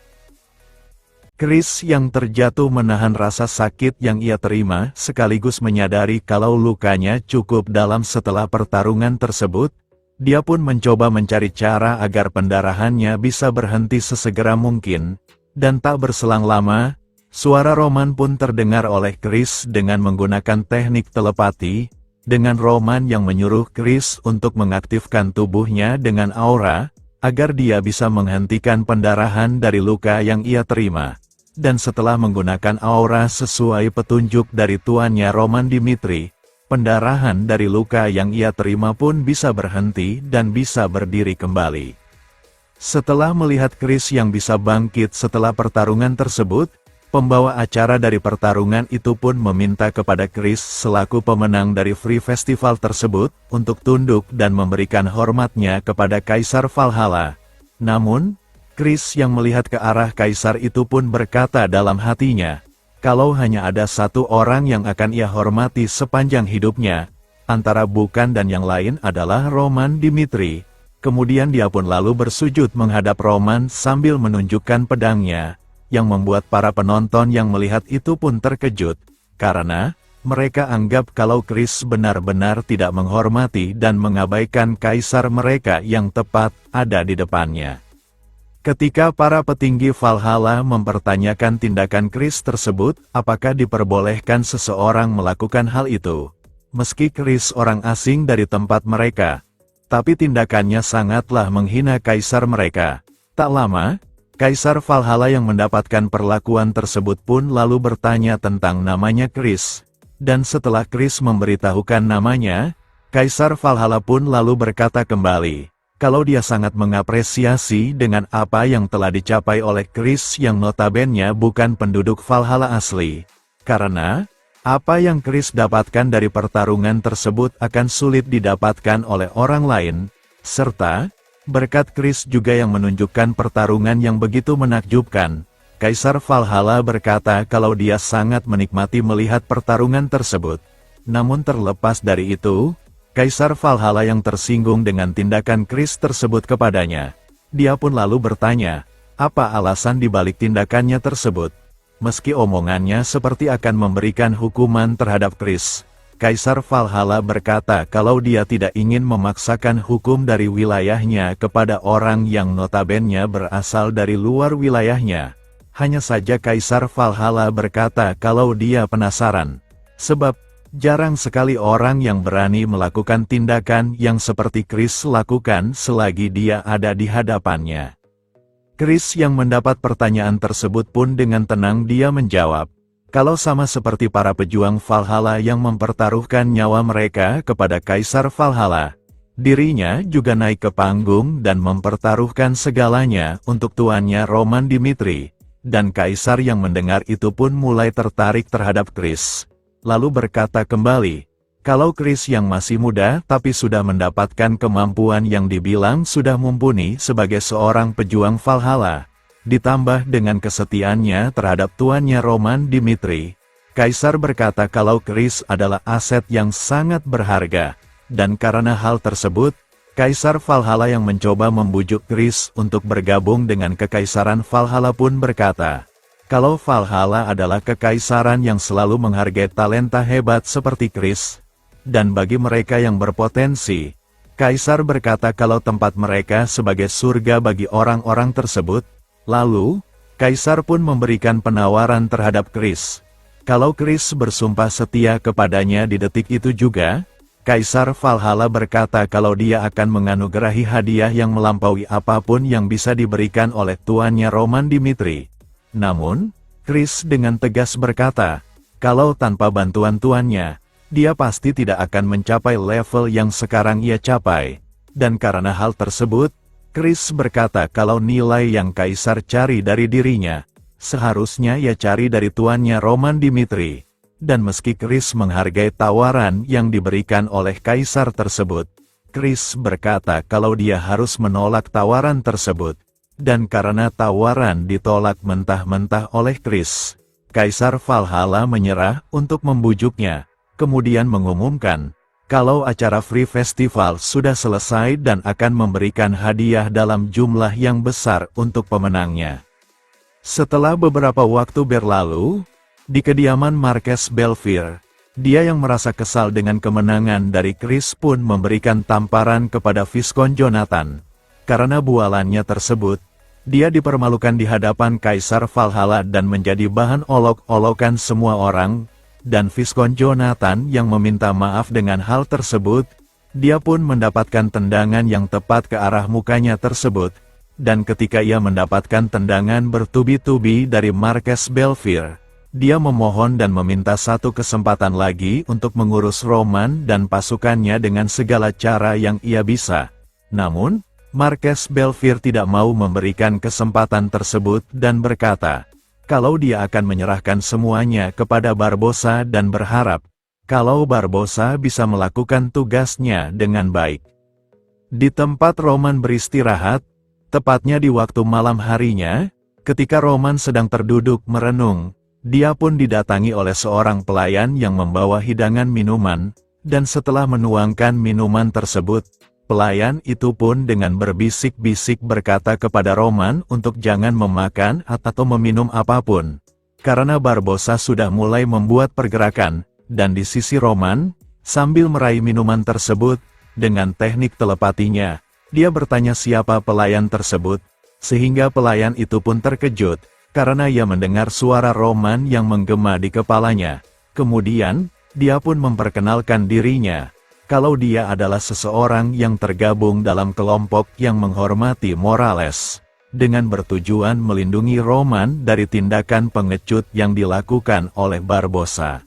Chris yang terjatuh menahan rasa sakit yang ia terima sekaligus menyadari kalau lukanya cukup dalam setelah pertarungan tersebut, dia pun mencoba mencari cara agar pendarahannya bisa berhenti sesegera mungkin, dan tak berselang lama, suara Roman pun terdengar oleh Chris dengan menggunakan teknik telepati, dengan Roman yang menyuruh Chris untuk mengaktifkan tubuhnya dengan aura, agar dia bisa menghentikan pendarahan dari luka yang ia terima. Dan setelah menggunakan aura sesuai petunjuk dari tuannya Roman Dimitri, pendarahan dari luka yang ia terima pun bisa berhenti dan bisa berdiri kembali. Setelah melihat Chris yang bisa bangkit setelah pertarungan tersebut, pembawa acara dari pertarungan itu pun meminta kepada Chris selaku pemenang dari Free Festival tersebut, untuk tunduk dan memberikan hormatnya kepada Kaisar Valhalla. Namun, Chris yang melihat ke arah Kaisar itu pun berkata dalam hatinya, kalau hanya ada satu orang yang akan ia hormati sepanjang hidupnya, antara bukan dan yang lain adalah Roman Dimitri. Kemudian dia pun lalu bersujud menghadap Roman sambil menunjukkan pedangnya, yang membuat para penonton yang melihat itu pun terkejut, karena mereka anggap kalau Chris benar-benar tidak menghormati dan mengabaikan kaisar mereka yang tepat ada di depannya. Ketika para petinggi Valhalla mempertanyakan tindakan Chris tersebut, apakah diperbolehkan seseorang melakukan hal itu? Meski Chris orang asing dari tempat mereka, tapi tindakannya sangatlah menghina kaisar mereka. Tak lama, Kaisar Valhalla yang mendapatkan perlakuan tersebut pun lalu bertanya tentang namanya Chris. Dan setelah Chris memberitahukan namanya, Kaisar Valhalla pun lalu berkata kembali, kalau dia sangat mengapresiasi dengan apa yang telah dicapai oleh Chris yang notabene bukan penduduk Valhalla asli. Karena, apa yang Chris dapatkan dari pertarungan tersebut akan sulit didapatkan oleh orang lain, serta, berkat Chris juga yang menunjukkan pertarungan yang begitu menakjubkan, Kaisar Valhalla berkata kalau dia sangat menikmati melihat pertarungan tersebut. Namun terlepas dari itu, Kaisar Valhalla yang tersinggung dengan tindakan Chris tersebut kepadanya, dia pun lalu bertanya, apa alasan dibalik tindakannya tersebut? Meski omongannya seperti akan memberikan hukuman terhadap Chris, Kaisar Valhalla berkata kalau dia tidak ingin memaksakan hukum dari wilayahnya kepada orang yang notabene berasal dari luar wilayahnya. Hanya saja Kaisar Valhalla berkata kalau dia penasaran, sebab jarang sekali orang yang berani melakukan tindakan yang seperti Chris lakukan selagi dia ada di hadapannya. Chris yang mendapat pertanyaan tersebut pun dengan tenang dia menjawab, kalau sama seperti para pejuang Valhalla yang mempertaruhkan nyawa mereka kepada Kaisar Valhalla, dirinya juga naik ke panggung dan mempertaruhkan segalanya untuk tuannya Roman Dimitri, dan Kaisar yang mendengar itu pun mulai tertarik terhadap Chris, lalu berkata kembali, kalau Chris yang masih muda tapi sudah mendapatkan kemampuan yang dibilang sudah mumpuni sebagai seorang pejuang Valhalla, ditambah dengan kesetiaannya terhadap tuannya Roman Dimitri, Kaisar berkata kalau Chris adalah aset yang sangat berharga, dan karena hal tersebut, Kaisar Valhalla yang mencoba membujuk Chris untuk bergabung dengan Kekaisaran Valhalla pun berkata, kalau Valhalla adalah kekaisaran yang selalu menghargai talenta hebat seperti Chris, dan bagi mereka yang berpotensi, Kaisar berkata kalau tempat mereka sebagai surga bagi orang-orang tersebut. Lalu, Kaisar pun memberikan penawaran terhadap Chris. Kalau Chris bersumpah setia kepadanya di detik itu juga, Kaisar Valhalla berkata kalau dia akan menganugerahi hadiah yang melampaui apapun yang bisa diberikan oleh tuannya Roman Dimitri. Namun, Chris dengan tegas berkata, kalau tanpa bantuan tuannya, dia pasti tidak akan mencapai level yang sekarang ia capai. Dan karena hal tersebut, Chris berkata kalau nilai yang Kaisar cari dari dirinya, seharusnya ia cari dari tuannya Roman Dimitri. Dan meski Chris menghargai tawaran yang diberikan oleh Kaisar tersebut, Chris berkata kalau dia harus menolak tawaran tersebut. Dan karena tawaran ditolak mentah-mentah oleh Chris, Kaisar Valhalla menyerah untuk membujuknya. Kemudian mengumumkan, kalau acara Free Festival sudah selesai dan akan memberikan hadiah dalam jumlah yang besar untuk pemenangnya. Setelah beberapa waktu berlalu, di kediaman Marques Belfier, dia yang merasa kesal dengan kemenangan dari Chris pun memberikan tamparan kepada Viscount Jonathan. Karena bualannya tersebut, dia dipermalukan di hadapan Kaisar Valhalla dan menjadi bahan olok-olokan semua orang. Dan Viscount Jonathan yang meminta maaf dengan hal tersebut, dia pun mendapatkan tendangan yang tepat ke arah mukanya tersebut, dan ketika ia mendapatkan tendangan bertubi-tubi dari Marques Belfier, dia memohon dan meminta satu kesempatan lagi untuk mengurus Roman dan pasukannya dengan segala cara yang ia bisa. Namun, Marques Belfier tidak mau memberikan kesempatan tersebut dan berkata, kalau dia akan menyerahkan semuanya kepada Barbossa dan berharap, kalau Barbossa bisa melakukan tugasnya dengan baik. Di tempat Roman beristirahat, tepatnya di waktu malam harinya, ketika Roman sedang terduduk merenung, dia pun didatangi oleh seorang pelayan yang membawa hidangan minuman, dan setelah menuangkan minuman tersebut, pelayan itu pun dengan berbisik-bisik berkata kepada Roman untuk jangan memakan atau meminum apapun, karena Barbossa sudah mulai membuat pergerakan, dan di sisi Roman, sambil meraih minuman tersebut, dengan teknik telepatinya, dia bertanya siapa pelayan tersebut, sehingga pelayan itu pun terkejut, karena ia mendengar suara Roman yang menggema di kepalanya. Kemudian, dia pun memperkenalkan dirinya, kalau dia adalah seseorang yang tergabung dalam kelompok yang menghormati Morales, dengan bertujuan melindungi Roman dari tindakan pengecut yang dilakukan oleh Barbossa.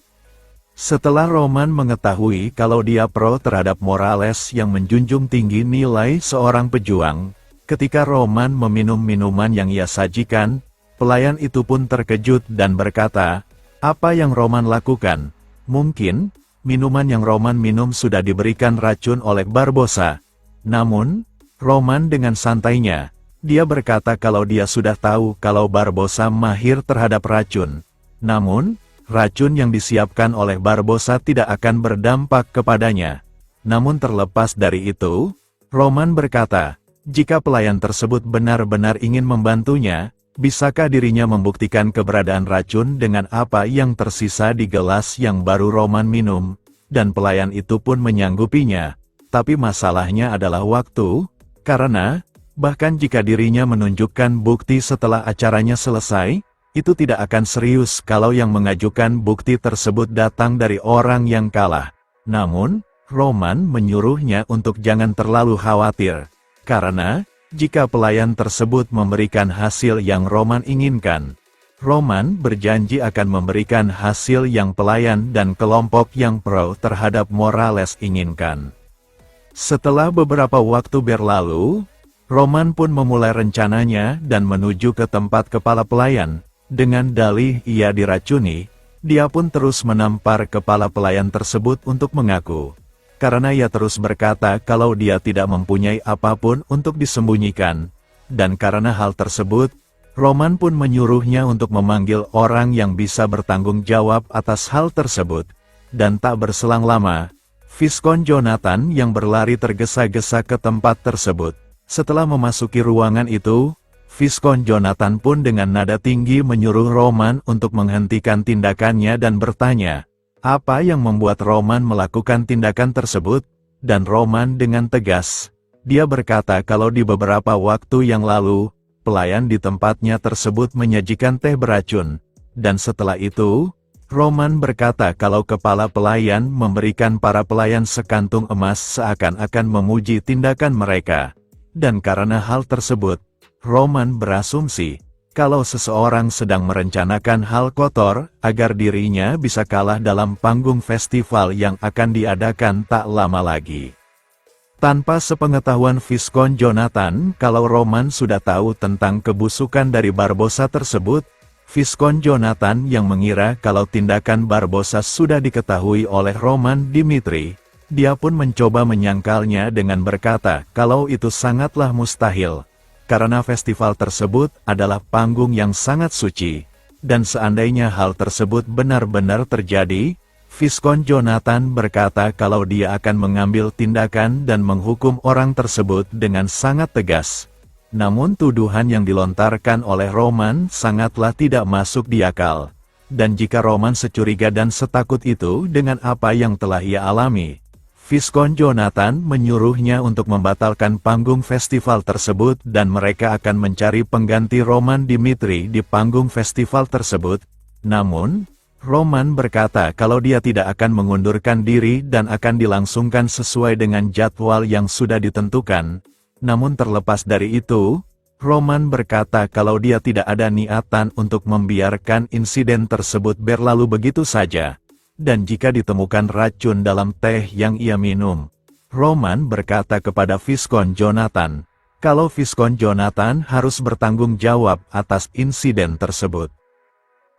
Setelah Roman mengetahui kalau dia pro terhadap Morales yang menjunjung tinggi nilai seorang pejuang, ketika Roman meminum minuman yang ia sajikan, pelayan itu pun terkejut dan berkata, apa yang Roman lakukan? Mungkin, minuman yang Roman minum sudah diberikan racun oleh Barbossa. Namun, Roman dengan santainya, dia berkata kalau dia sudah tahu kalau Barbossa mahir terhadap racun. Namun, racun yang disiapkan oleh Barbossa tidak akan berdampak kepadanya. Namun terlepas dari itu, Roman berkata, jika pelayan tersebut benar-benar ingin membantunya, bisakah dirinya membuktikan keberadaan racun dengan apa yang tersisa di gelas yang baru Roman minum? Dan pelayan itu pun menyanggupinya. Tapi masalahnya adalah waktu, karena, bahkan jika dirinya menunjukkan bukti setelah acaranya selesai, itu tidak akan serius kalau yang mengajukan bukti tersebut datang dari orang yang kalah. Namun, Roman menyuruhnya untuk jangan terlalu khawatir, karena, jika pelayan tersebut memberikan hasil yang Roman inginkan, Roman berjanji akan memberikan hasil yang pelayan dan kelompok yang pro terhadap Morales inginkan. Setelah beberapa waktu berlalu, Roman pun memulai rencananya dan menuju ke tempat kepala pelayan. Dengan dalih ia diracuni, dia pun terus menampar kepala pelayan tersebut untuk mengaku. Karena ia terus berkata kalau dia tidak mempunyai apapun untuk disembunyikan. Dan karena hal tersebut, Roman pun menyuruhnya untuk memanggil orang yang bisa bertanggung jawab atas hal tersebut. Dan tak berselang lama, Viscount Jonathan yang berlari tergesa-gesa ke tempat tersebut. Setelah memasuki ruangan itu, Viscount Jonathan pun dengan nada tinggi menyuruh Roman untuk menghentikan tindakannya dan bertanya, apa yang membuat Roman melakukan tindakan tersebut? Dan Roman dengan tegas, dia berkata kalau di beberapa waktu yang lalu, pelayan di tempatnya tersebut menyajikan teh beracun. Dan setelah itu, Roman berkata kalau kepala pelayan memberikan para pelayan sekantung emas seakan-akan memuji tindakan mereka. Dan karena hal tersebut, Roman berasumsi, kalau seseorang sedang merencanakan hal kotor, agar dirinya bisa kalah dalam panggung festival yang akan diadakan tak lama lagi. Tanpa sepengetahuan Viscount Jonathan, kalau Roman sudah tahu tentang kebusukan dari Barbossa tersebut, Viscount Jonathan yang mengira kalau tindakan Barbossa sudah diketahui oleh Roman Dimitri, dia pun mencoba menyangkalnya dengan berkata kalau itu sangatlah mustahil. Karena festival tersebut adalah panggung yang sangat suci, dan seandainya hal tersebut benar-benar terjadi, Viscount Jonathan berkata kalau dia akan mengambil tindakan dan menghukum orang tersebut dengan sangat tegas. Namun tuduhan yang dilontarkan oleh Roman sangatlah tidak masuk di akal. Dan jika Roman securiga dan setakut itu dengan apa yang telah ia alami, Viscount Jonathan menyuruhnya untuk membatalkan panggung festival tersebut dan mereka akan mencari pengganti Roman Dimitri di panggung festival tersebut. Namun, Roman berkata kalau dia tidak akan mengundurkan diri dan akan dilangsungkan sesuai dengan jadwal yang sudah ditentukan. Namun terlepas dari itu, Roman berkata kalau dia tidak ada niatan untuk membiarkan insiden tersebut berlalu begitu saja. Dan jika ditemukan racun dalam teh yang ia minum, Roman berkata kepada Viscount Jonathan, kalau Viscount Jonathan harus bertanggung jawab atas insiden tersebut.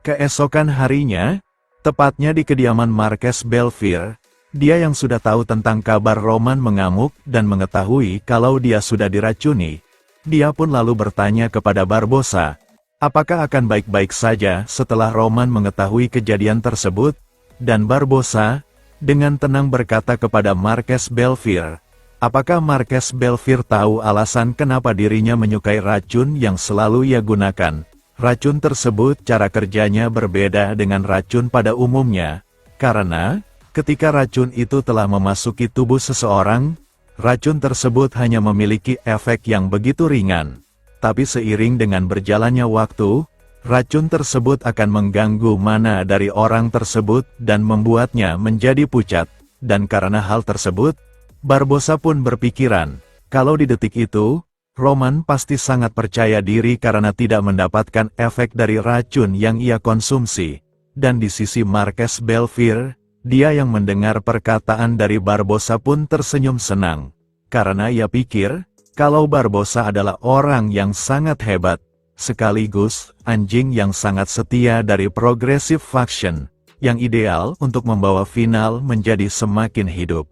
Keesokan harinya, tepatnya di kediaman Marques Belfiore, dia yang sudah tahu tentang kabar Roman mengamuk dan mengetahui kalau dia sudah diracuni, dia pun lalu bertanya kepada Barbossa, apakah akan baik-baik saja setelah Roman mengetahui kejadian tersebut, dan Barbossa dengan tenang berkata kepada Marques Belfiore, apakah Marques Belfiore tahu alasan kenapa dirinya menyukai racun yang selalu ia gunakan? Racun tersebut cara kerjanya berbeda dengan racun pada umumnya, karena ketika racun itu telah memasuki tubuh seseorang, racun tersebut hanya memiliki efek yang begitu ringan. Tapi seiring dengan berjalannya waktu, racun tersebut akan mengganggu mana dari orang tersebut dan membuatnya menjadi pucat. Dan karena hal tersebut, Barbossa pun berpikiran, kalau di detik itu, Roman pasti sangat percaya diri karena tidak mendapatkan efek dari racun yang ia konsumsi. Dan di sisi Marques Belfiore, dia yang mendengar perkataan dari Barbossa pun tersenyum senang. Karena ia pikir, kalau Barbossa adalah orang yang sangat hebat, sekaligus anjing yang sangat setia dari Progressive Faction, yang ideal untuk membawa final menjadi semakin hidup.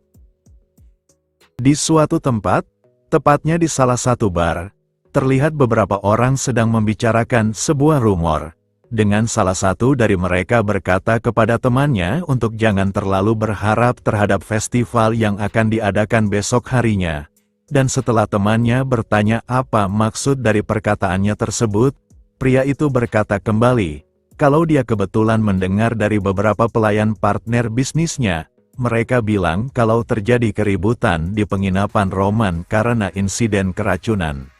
Di suatu tempat, tepatnya di salah satu bar, terlihat beberapa orang sedang membicarakan sebuah rumor, dengan salah satu dari mereka berkata kepada temannya untuk jangan terlalu berharap terhadap festival yang akan diadakan besok harinya. Dan setelah temannya bertanya apa maksud dari perkataannya tersebut, pria itu berkata kembali, kalau dia kebetulan mendengar dari beberapa pelayan partner bisnisnya, mereka bilang kalau terjadi keributan di penginapan Roman karena insiden keracunan.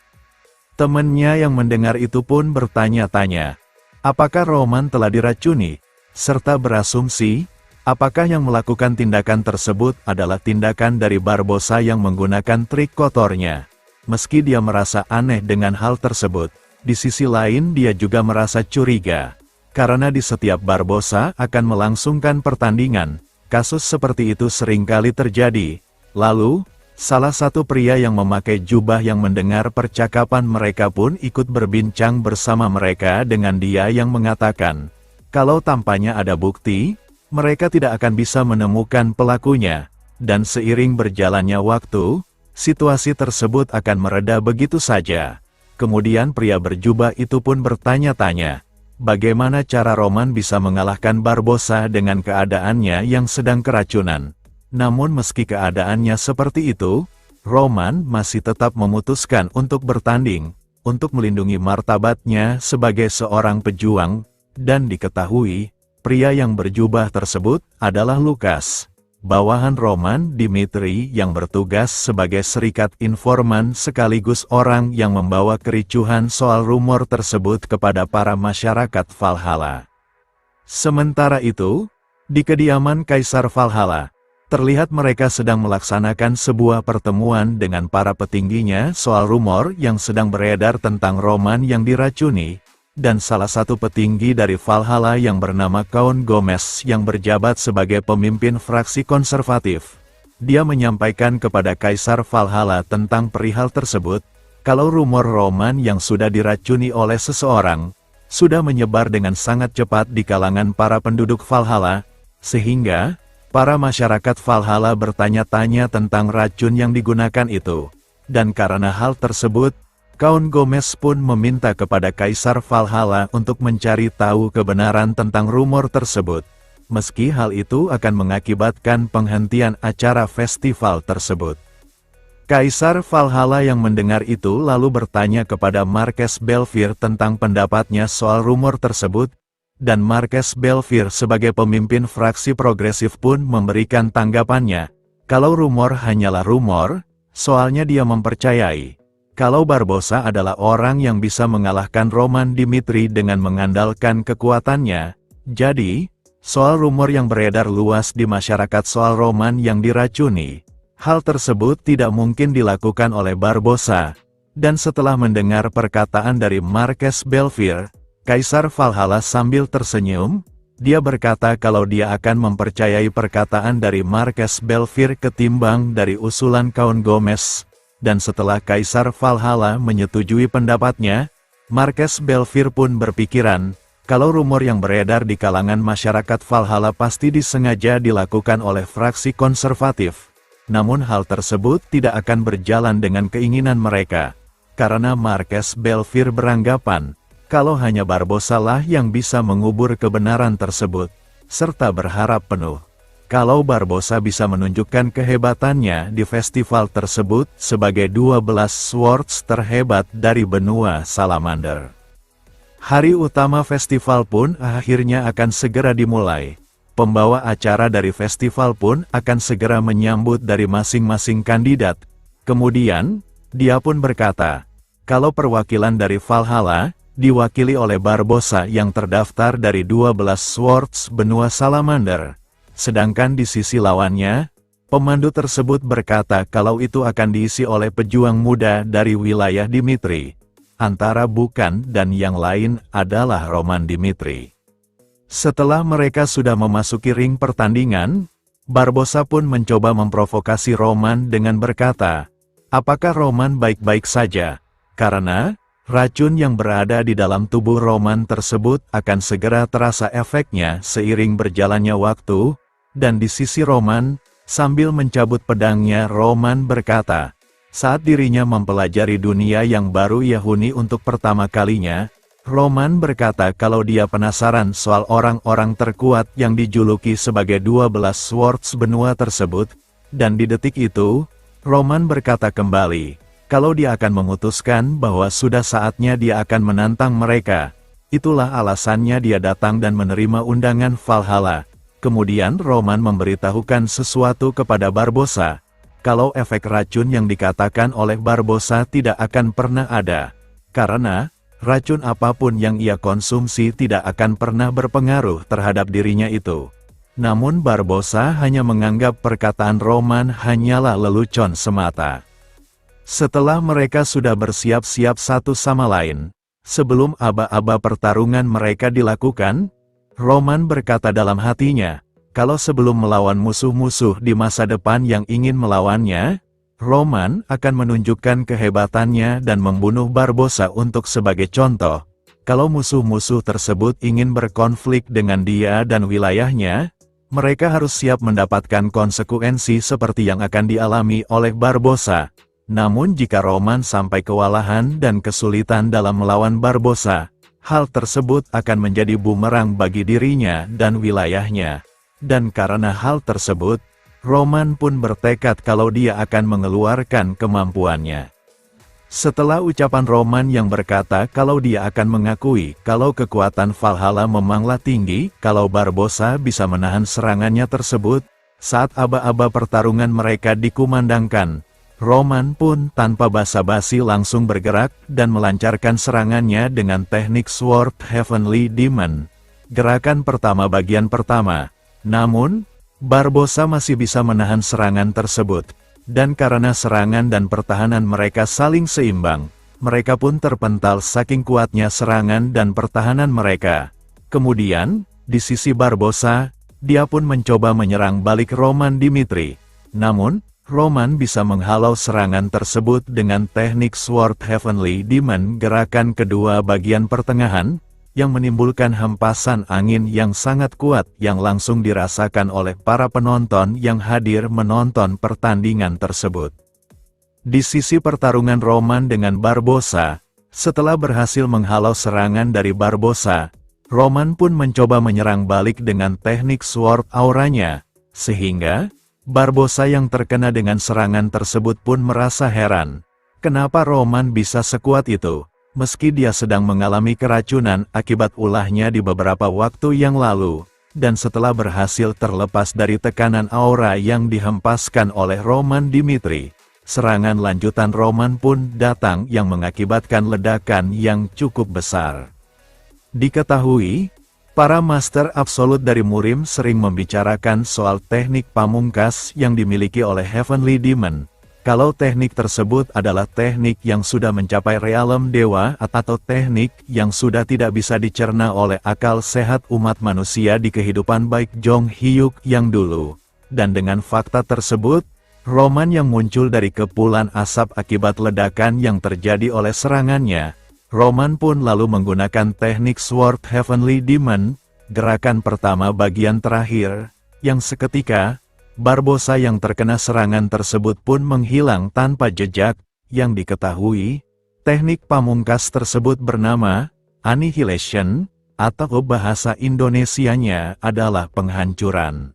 Temannya yang mendengar itu pun bertanya-tanya, apakah Roman telah diracuni, serta berasumsi, apakah yang melakukan tindakan tersebut adalah tindakan dari Barbossa yang menggunakan trik kotornya. Meski dia merasa aneh dengan hal tersebut, di sisi lain dia juga merasa curiga. Karena di setiap Barbossa akan melangsungkan pertandingan, kasus seperti itu seringkali terjadi. Lalu, salah satu pria yang memakai jubah yang mendengar percakapan mereka pun ikut berbincang bersama mereka dengan dia yang mengatakan, kalau tampaknya ada bukti, mereka tidak akan bisa menemukan pelakunya, dan seiring berjalannya waktu, situasi tersebut akan mereda begitu saja. Kemudian pria berjubah itu pun bertanya-tanya, bagaimana cara Roman bisa mengalahkan Barbossa dengan keadaannya yang sedang keracunan. Namun meski keadaannya seperti itu, Roman masih tetap memutuskan untuk bertanding, untuk melindungi martabatnya sebagai seorang pejuang, dan diketahui, pria yang berjubah tersebut adalah Lukas, bawahan Roman Dimitri yang bertugas sebagai serikat informan sekaligus orang yang membawa kericuhan soal rumor tersebut kepada para masyarakat Valhalla. Sementara itu, di kediaman Kaisar Valhalla, terlihat mereka sedang melaksanakan sebuah pertemuan dengan para petingginya soal rumor yang sedang beredar tentang Roman yang diracuni. Dan salah satu petinggi dari Valhalla yang bernama Count Gomez yang berjabat sebagai pemimpin fraksi konservatif. Dia menyampaikan kepada Kaisar Valhalla tentang perihal tersebut, kalau rumor Roman yang sudah diracuni oleh seseorang, sudah menyebar dengan sangat cepat di kalangan para penduduk Valhalla, sehingga para masyarakat Valhalla bertanya-tanya tentang racun yang digunakan itu. Dan karena hal tersebut, Count Gomez pun meminta kepada Kaisar Valhalla untuk mencari tahu kebenaran tentang rumor tersebut, meski hal itu akan mengakibatkan penghentian acara festival tersebut. Kaisar Valhalla yang mendengar itu lalu bertanya kepada Marques Belfiore tentang pendapatnya soal rumor tersebut, dan Marques Belfiore sebagai pemimpin fraksi progresif pun memberikan tanggapannya, kalau rumor hanyalah rumor, soalnya dia mempercayai kalau Barbossa adalah orang yang bisa mengalahkan Roman Dimitri dengan mengandalkan kekuatannya. Jadi, soal rumor yang beredar luas di masyarakat soal Roman yang diracuni, hal tersebut tidak mungkin dilakukan oleh Barbossa. Dan setelah mendengar perkataan dari Marques Belfiore, Kaisar Valhalla sambil tersenyum, dia berkata kalau dia akan mempercayai perkataan dari Marques Belfiore ketimbang dari usulan Count Gomez. dan setelah Kaisar Valhalla menyetujui pendapatnya, Marques Belfier pun berpikiran, kalau rumor yang beredar di kalangan masyarakat Valhalla pasti disengaja dilakukan oleh fraksi konservatif. Namun hal tersebut tidak akan berjalan dengan keinginan mereka, karena Marques Belfier beranggapan, kalau hanya Barbossa lah yang bisa mengubur kebenaran tersebut, serta berharap penuh. Kalau Barbossa bisa menunjukkan kehebatannya di festival tersebut sebagai 12 swords terhebat dari benua Salamander. Hari utama festival pun akhirnya akan segera dimulai. Pembawa acara dari festival pun akan segera menyambut dari masing-masing kandidat. Kemudian, dia pun berkata, kalau perwakilan dari Valhalla, diwakili oleh Barbossa yang terdaftar dari 12 swords benua Salamander. Sedangkan di sisi lawannya, pemandu tersebut berkata kalau itu akan diisi oleh pejuang muda dari wilayah Dimitri. Antara bukan dan yang lain adalah Roman Dimitri. Setelah mereka sudah memasuki ring pertandingan, Barbossa pun mencoba memprovokasi Roman dengan berkata, apakah Roman baik-baik saja? Karena, racun yang berada di dalam tubuh Roman tersebut akan segera terasa efeknya seiring berjalannya waktu, dan di sisi Roman, sambil mencabut pedangnya Roman berkata, saat dirinya mempelajari dunia yang baru Yahudi untuk pertama kalinya, Roman berkata kalau dia penasaran soal orang-orang terkuat yang dijuluki sebagai 12 swords benua tersebut, dan di detik itu, Roman berkata kembali, kalau dia akan memutuskan bahwa sudah saatnya dia akan menantang mereka. Itulah alasannya dia datang dan menerima undangan Valhalla. Kemudian Roman memberitahukan sesuatu kepada Barbossa, kalau efek racun yang dikatakan oleh Barbossa tidak akan pernah ada, karena racun apapun yang ia konsumsi tidak akan pernah berpengaruh terhadap dirinya itu. Namun Barbossa hanya menganggap perkataan Roman hanyalah lelucon semata. Setelah mereka sudah bersiap-siap satu sama lain, sebelum aba-aba pertarungan mereka dilakukan, Roman berkata dalam hatinya, kalau sebelum melawan musuh-musuh di masa depan yang ingin melawannya, Roman akan menunjukkan kehebatannya dan membunuh Barbossa untuk sebagai contoh. Kalau musuh-musuh tersebut ingin berkonflik dengan dia dan wilayahnya, mereka harus siap mendapatkan konsekuensi seperti yang akan dialami oleh Barbossa. Namun jika Roman sampai kewalahan dan kesulitan dalam melawan Barbossa, hal tersebut akan menjadi bumerang bagi dirinya dan wilayahnya. Dan karena hal tersebut, Roman pun bertekad kalau dia akan mengeluarkan kemampuannya. Setelah ucapan Roman yang berkata kalau dia akan mengakui kalau kekuatan Valhalla memanglah tinggi, kalau Barbossa bisa menahan serangannya tersebut, saat aba-aba pertarungan mereka dikumandangkan, Roman pun tanpa basa-basi langsung bergerak dan melancarkan serangannya dengan teknik Sword Heavenly Demon. Gerakan pertama bagian pertama. Namun, Barbossa masih bisa menahan serangan tersebut. Dan karena serangan dan pertahanan mereka saling seimbang, mereka pun terpental saking kuatnya serangan dan pertahanan mereka. Kemudian, di sisi Barbossa, dia pun mencoba menyerang balik Roman Dimitri. Namun, Roman bisa menghalau serangan tersebut dengan teknik Sword Heavenly Demon gerakan kedua bagian pertengahan, yang menimbulkan hempasan angin yang sangat kuat yang langsung dirasakan oleh para penonton yang hadir menonton pertandingan tersebut. Di sisi pertarungan Roman dengan Barbossa, setelah berhasil menghalau serangan dari Barbossa, Roman pun mencoba menyerang balik dengan teknik Sword Auranya, sehingga Barbossa yang terkena dengan serangan tersebut pun merasa heran. Kenapa Roman bisa sekuat itu, meski dia sedang mengalami keracunan akibat ulahnya di beberapa waktu yang lalu, dan setelah berhasil terlepas dari tekanan aura yang dihempaskan oleh Roman Dimitri, serangan lanjutan Roman pun datang yang mengakibatkan ledakan yang cukup besar. Diketahui, para master absolut dari Murim sering membicarakan soal teknik pamungkas yang dimiliki oleh Heavenly Demon. Kalau teknik tersebut adalah teknik yang sudah mencapai realem dewa atau teknik yang sudah tidak bisa dicerna oleh akal sehat umat manusia di kehidupan baik Jong Hyuk yang dulu. Dan dengan fakta tersebut, Roman yang muncul dari kepulan asap akibat ledakan yang terjadi oleh serangannya. Roman pun lalu menggunakan teknik Sword Heavenly Demon, gerakan pertama bagian terakhir, yang seketika, Barbossa yang terkena serangan tersebut pun menghilang tanpa jejak. Yang diketahui, teknik pamungkas tersebut bernama Annihilation, atau bahasa Indonesianya adalah penghancuran.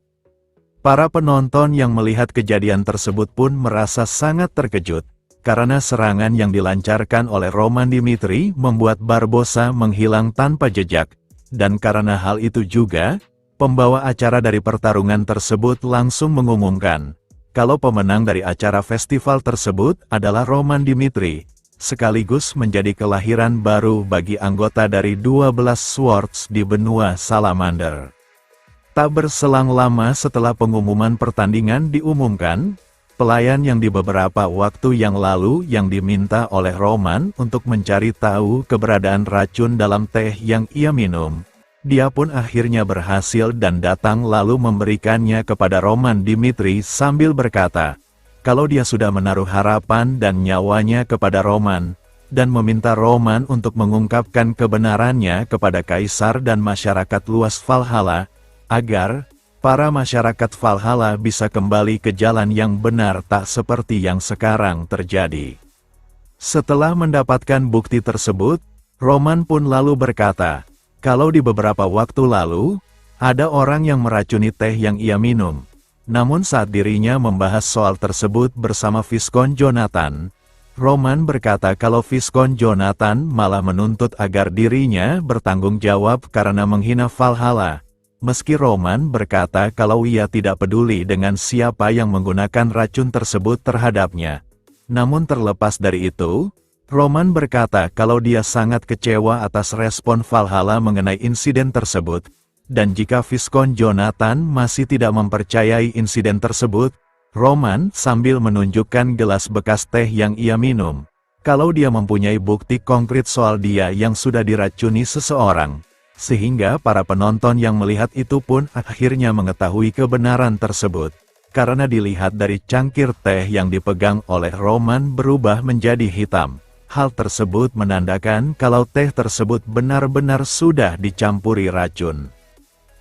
Para penonton yang melihat kejadian tersebut pun merasa sangat terkejut, karena serangan yang dilancarkan oleh Roman Dimitri membuat Barbossa menghilang tanpa jejak, dan karena hal itu juga, pembawa acara dari pertarungan tersebut langsung mengumumkan, kalau pemenang dari acara festival tersebut adalah Roman Dimitri, sekaligus menjadi kelahiran baru bagi anggota dari 12 Swords di benua Salamander. Tak berselang lama setelah pengumuman pertandingan diumumkan, pelayan yang di beberapa waktu yang lalu yang diminta oleh Roman untuk mencari tahu keberadaan racun dalam teh yang ia minum, dia pun akhirnya berhasil dan datang lalu memberikannya kepada Roman Dimitri sambil berkata, kalau dia sudah menaruh harapan dan nyawanya kepada Roman, dan meminta Roman untuk mengungkapkan kebenarannya kepada Kaisar dan masyarakat luas Valhalla, agar para masyarakat Valhalla bisa kembali ke jalan yang benar tak seperti yang sekarang terjadi. Setelah mendapatkan bukti tersebut, Roman pun lalu berkata, kalau di beberapa waktu lalu, ada orang yang meracuni teh yang ia minum. Namun saat dirinya membahas soal tersebut bersama Viscount Jonathan, Roman berkata kalau Viscount Jonathan malah menuntut agar dirinya bertanggung jawab karena menghina Valhalla. Meski Roman berkata kalau ia tidak peduli dengan siapa yang menggunakan racun tersebut terhadapnya. Namun terlepas dari itu, Roman berkata kalau dia sangat kecewa atas respon Valhalla mengenai insiden tersebut, dan jika Viscount Jonathan masih tidak mempercayai insiden tersebut, Roman sambil menunjukkan gelas bekas teh yang ia minum, kalau dia mempunyai bukti konkret soal dia yang sudah diracuni seseorang. Sehingga para penonton yang melihat itu pun akhirnya mengetahui kebenaran tersebut, karena dilihat dari cangkir teh yang dipegang oleh Roman berubah menjadi hitam. Hal tersebut menandakan kalau teh tersebut benar-benar sudah dicampuri racun.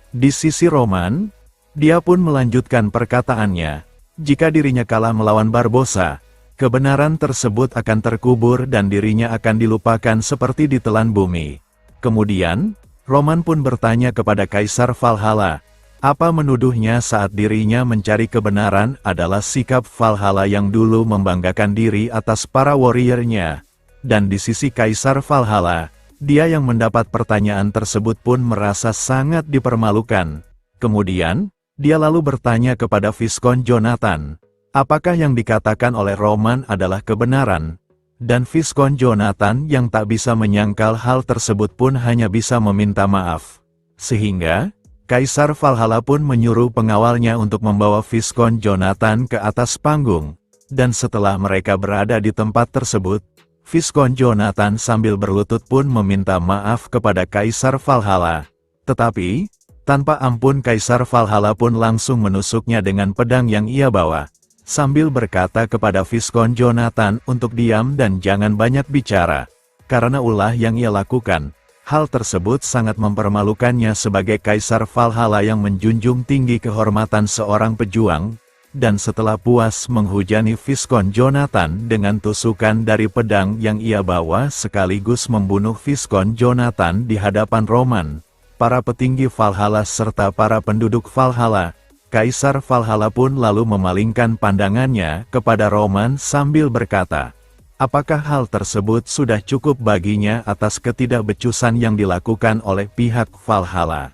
Di sisi Roman, dia pun melanjutkan perkataannya, jika dirinya kalah melawan Barbossa, kebenaran tersebut akan terkubur dan dirinya akan dilupakan seperti ditelan bumi. Kemudian, Roman pun bertanya kepada Kaisar Valhalla, apa menuduhnya saat dirinya mencari kebenaran adalah sikap Valhalla yang dulu membanggakan diri atas para warriornya. Dan di sisi Kaisar Valhalla, dia yang mendapat pertanyaan tersebut pun merasa sangat dipermalukan. Kemudian, dia lalu bertanya kepada Viscount Jonathan, apakah yang dikatakan oleh Roman adalah kebenaran? Dan Viscount Jonathan yang tak bisa menyangkal hal tersebut pun hanya bisa meminta maaf. Sehingga, Kaisar Valhalla pun menyuruh pengawalnya untuk membawa Viscount Jonathan ke atas panggung. Dan setelah mereka berada di tempat tersebut, Viscount Jonathan sambil berlutut pun meminta maaf kepada Kaisar Valhalla. Tetapi, tanpa ampun Kaisar Valhalla pun langsung menusuknya dengan pedang yang ia bawa. Sambil berkata kepada Viscount Jonathan untuk diam dan jangan banyak bicara, karena ulah yang ia lakukan, hal tersebut sangat mempermalukannya sebagai Kaisar Valhalla yang menjunjung tinggi kehormatan seorang pejuang, dan setelah puas menghujani Viscount Jonathan dengan tusukan dari pedang yang ia bawa sekaligus membunuh Viscount Jonathan di hadapan Roman, para petinggi Valhalla serta para penduduk Valhalla, Kaisar Valhalla pun lalu memalingkan pandangannya kepada Roman sambil berkata, apakah hal tersebut sudah cukup baginya atas ketidakbecusan yang dilakukan oleh pihak Valhalla?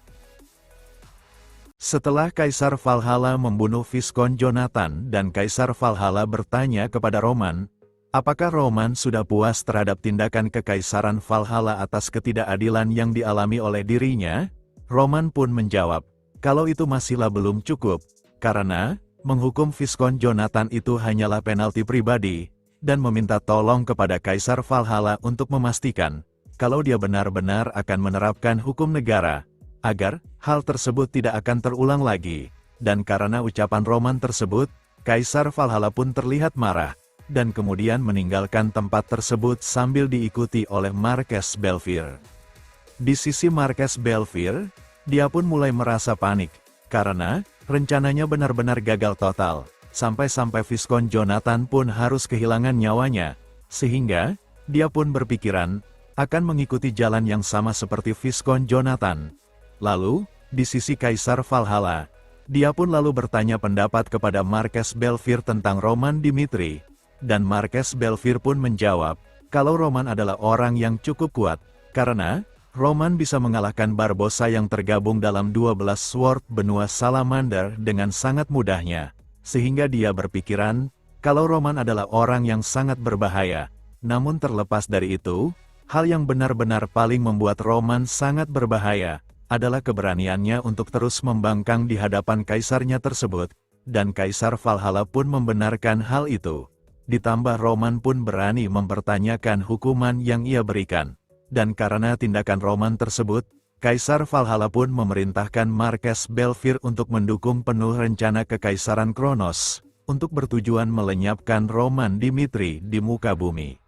Setelah Kaisar Valhalla membunuh Viscount Jonathan dan Kaisar Valhalla bertanya kepada Roman, apakah Roman sudah puas terhadap tindakan kekaisaran Valhalla atas ketidakadilan yang dialami oleh dirinya? Roman pun menjawab, kalau itu masihlah belum cukup, karena menghukum Viscount Jonathan itu hanyalah penalti pribadi, dan meminta tolong kepada Kaisar Valhalla untuk memastikan, kalau dia benar-benar akan menerapkan hukum negara, agar hal tersebut tidak akan terulang lagi. Dan karena ucapan Roman tersebut, Kaisar Valhalla pun terlihat marah, dan kemudian meninggalkan tempat tersebut sambil diikuti oleh Marques Belfier. Di sisi Marques Belfier, dia pun mulai merasa panik, karena rencananya benar-benar gagal total, sampai-sampai Viscount Jonathan pun harus kehilangan nyawanya, sehingga dia pun berpikiran akan mengikuti jalan yang sama seperti Viscount Jonathan. Lalu, di sisi Kaisar Valhalla, dia pun lalu bertanya pendapat kepada Marques Belfier tentang Roman Dimitri, dan Marques Belfier pun menjawab, kalau Roman adalah orang yang cukup kuat, karena Roman bisa mengalahkan Barbossa yang tergabung dalam 12 Sword benua Salamander dengan sangat mudahnya, sehingga dia berpikiran, kalau Roman adalah orang yang sangat berbahaya. Namun terlepas dari itu, hal yang benar-benar paling membuat Roman sangat berbahaya, adalah keberaniannya untuk terus membangkang di hadapan kaisarnya tersebut, dan Kaisar Valhalla pun membenarkan hal itu. Ditambah Roman pun berani mempertanyakan hukuman yang ia berikan. Dan karena tindakan Roman tersebut, Kaisar Valhalla pun memerintahkan Marques Belfier untuk mendukung penuh rencana Kekaisaran Kronos, untuk bertujuan melenyapkan Roman Dimitri di muka bumi.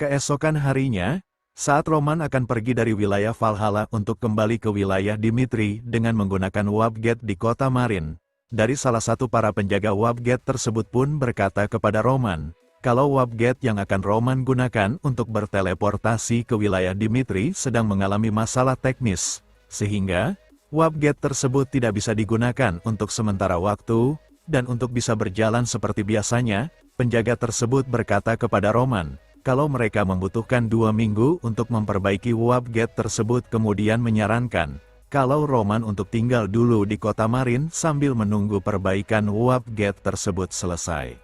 Keesokan harinya, saat Roman akan pergi dari wilayah Valhalla untuk kembali ke wilayah Dimitri dengan menggunakan Warp Gate di kota Marin, dari salah satu para penjaga Warp Gate tersebut pun berkata kepada Roman, kalau Warp Gate yang akan Roman gunakan untuk berteleportasi ke wilayah Dimitri sedang mengalami masalah teknis, sehingga Warp Gate tersebut tidak bisa digunakan untuk sementara waktu, dan untuk bisa berjalan seperti biasanya, penjaga tersebut berkata kepada Roman, kalau mereka membutuhkan 2 minggu untuk memperbaiki Warp Gate tersebut, kemudian menyarankan, kalau Roman untuk tinggal dulu di kota Marin sambil menunggu perbaikan Warp Gate tersebut selesai.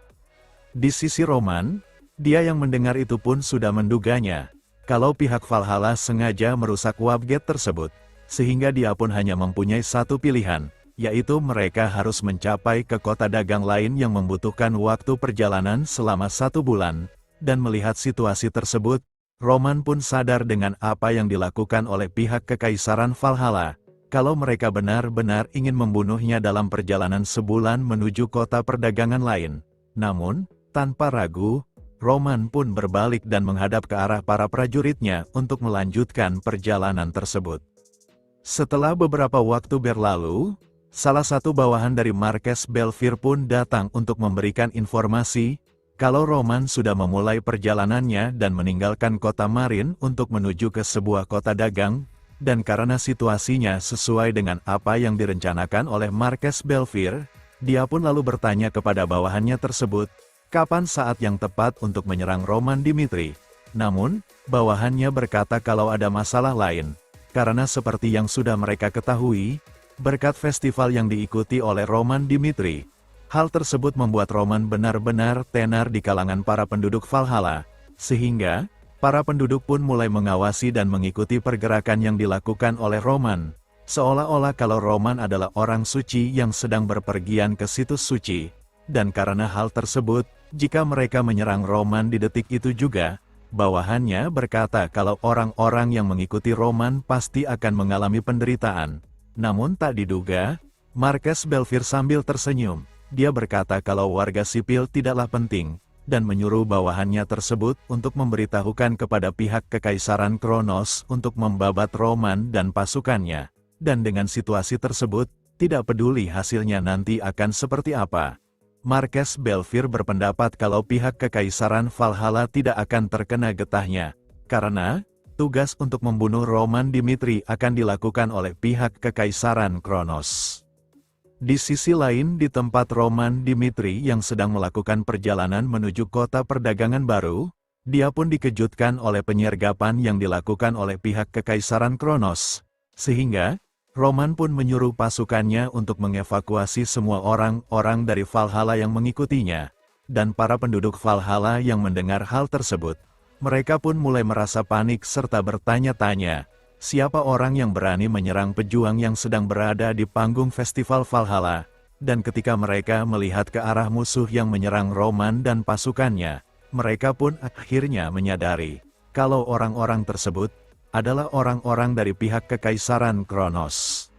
Di sisi Roman, dia yang mendengar itu pun sudah menduganya, kalau pihak Valhalla sengaja merusak Warp Gate tersebut, sehingga dia pun hanya mempunyai satu pilihan, yaitu mereka harus mencapai ke kota dagang lain yang membutuhkan waktu perjalanan selama 1 bulan, dan melihat situasi tersebut, Roman pun sadar dengan apa yang dilakukan oleh pihak Kekaisaran Valhalla, kalau mereka benar-benar ingin membunuhnya dalam perjalanan sebulan menuju kota perdagangan lain. Namun, tanpa ragu, Roman pun berbalik dan menghadap ke arah para prajuritnya untuk melanjutkan perjalanan tersebut. Setelah beberapa waktu berlalu, salah satu bawahan dari Marques Belfier pun datang untuk memberikan informasi, kalau Roman sudah memulai perjalanannya dan meninggalkan kota Marin untuk menuju ke sebuah kota dagang, dan karena situasinya sesuai dengan apa yang direncanakan oleh Marques Belfier, dia pun lalu bertanya kepada bawahannya tersebut, kapan saat yang tepat untuk menyerang Roman Dimitri. Namun, bawahannya berkata kalau ada masalah lain, karena seperti yang sudah mereka ketahui, berkat festival yang diikuti oleh Roman Dimitri, hal tersebut membuat Roman benar-benar tenar di kalangan para penduduk Valhalla, sehingga para penduduk pun mulai mengawasi dan mengikuti pergerakan yang dilakukan oleh Roman, seolah-olah kalau Roman adalah orang suci yang sedang berpergian ke situs suci, dan karena hal tersebut, jika mereka menyerang Roman di detik itu juga, bawahannya berkata kalau orang-orang yang mengikuti Roman pasti akan mengalami penderitaan. Namun tak diduga, Marques Belfier sambil tersenyum. Dia berkata kalau warga sipil tidaklah penting, dan menyuruh bawahannya tersebut untuk memberitahukan kepada pihak Kekaisaran Kronos untuk membabat Roman dan pasukannya. Dan dengan situasi tersebut, tidak peduli hasilnya nanti akan seperti apa. Marques Belfier berpendapat kalau pihak Kekaisaran Valhalla tidak akan terkena getahnya, karena tugas untuk membunuh Roman Dimitri akan dilakukan oleh pihak Kekaisaran Kronos. Di sisi lain di tempat Roman Dimitri yang sedang melakukan perjalanan menuju kota perdagangan baru, dia pun dikejutkan oleh penyergapan yang dilakukan oleh pihak Kekaisaran Kronos, sehingga Roman pun menyuruh pasukannya untuk mengevakuasi semua orang-orang dari Valhalla yang mengikutinya, dan para penduduk Valhalla yang mendengar hal tersebut, mereka pun mulai merasa panik serta bertanya-tanya, siapa orang yang berani menyerang pejuang yang sedang berada di panggung festival Valhalla, dan ketika mereka melihat ke arah musuh yang menyerang Roman dan pasukannya, mereka pun akhirnya menyadari, kalau orang-orang tersebut adalah orang-orang dari pihak Kekaisaran Kronos.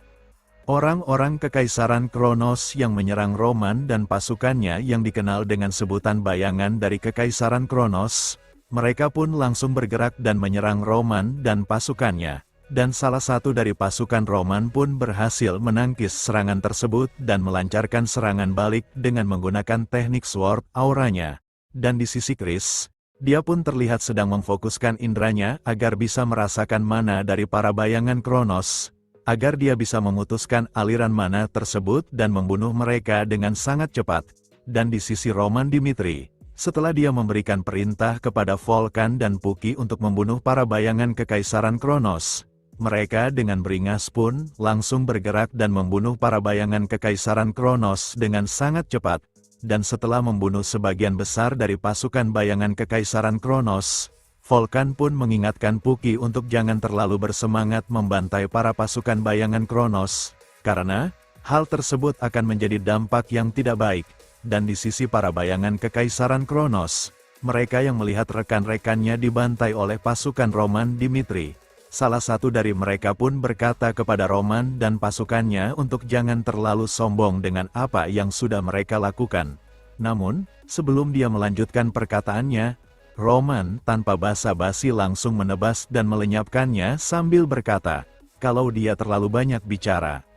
Orang-orang Kekaisaran Kronos yang menyerang Roman dan pasukannya yang dikenal dengan sebutan bayangan dari Kekaisaran Kronos, mereka pun langsung bergerak dan menyerang Roman dan pasukannya. Dan salah satu dari pasukan Roman pun berhasil menangkis serangan tersebut dan melancarkan serangan balik dengan menggunakan teknik sword auranya. Dan di sisi Chris, dia pun terlihat sedang memfokuskan indranya agar bisa merasakan mana dari para bayangan Kronos, agar dia bisa memutuskan aliran mana tersebut dan membunuh mereka dengan sangat cepat. Dan di sisi Roman Dimitri, setelah dia memberikan perintah kepada Vulkan dan Puki untuk membunuh para bayangan Kekaisaran Kronos, mereka dengan beringas pun langsung bergerak dan membunuh para bayangan Kekaisaran Kronos dengan sangat cepat. Dan setelah membunuh sebagian besar dari pasukan bayangan Kekaisaran Kronos, Vulkan pun mengingatkan Puki untuk jangan terlalu bersemangat membantai para pasukan bayangan Kronos, karena hal tersebut akan menjadi dampak yang tidak baik. Dan di sisi para bayangan Kekaisaran Kronos, mereka yang melihat rekan-rekannya dibantai oleh pasukan Roman Dimitri, salah satu dari mereka pun berkata kepada Roman dan pasukannya untuk jangan terlalu sombong dengan apa yang sudah mereka lakukan. Namun, sebelum dia melanjutkan perkataannya, Roman tanpa basa-basi langsung menebas dan melenyapkannya sambil berkata, kalau dia terlalu banyak bicara.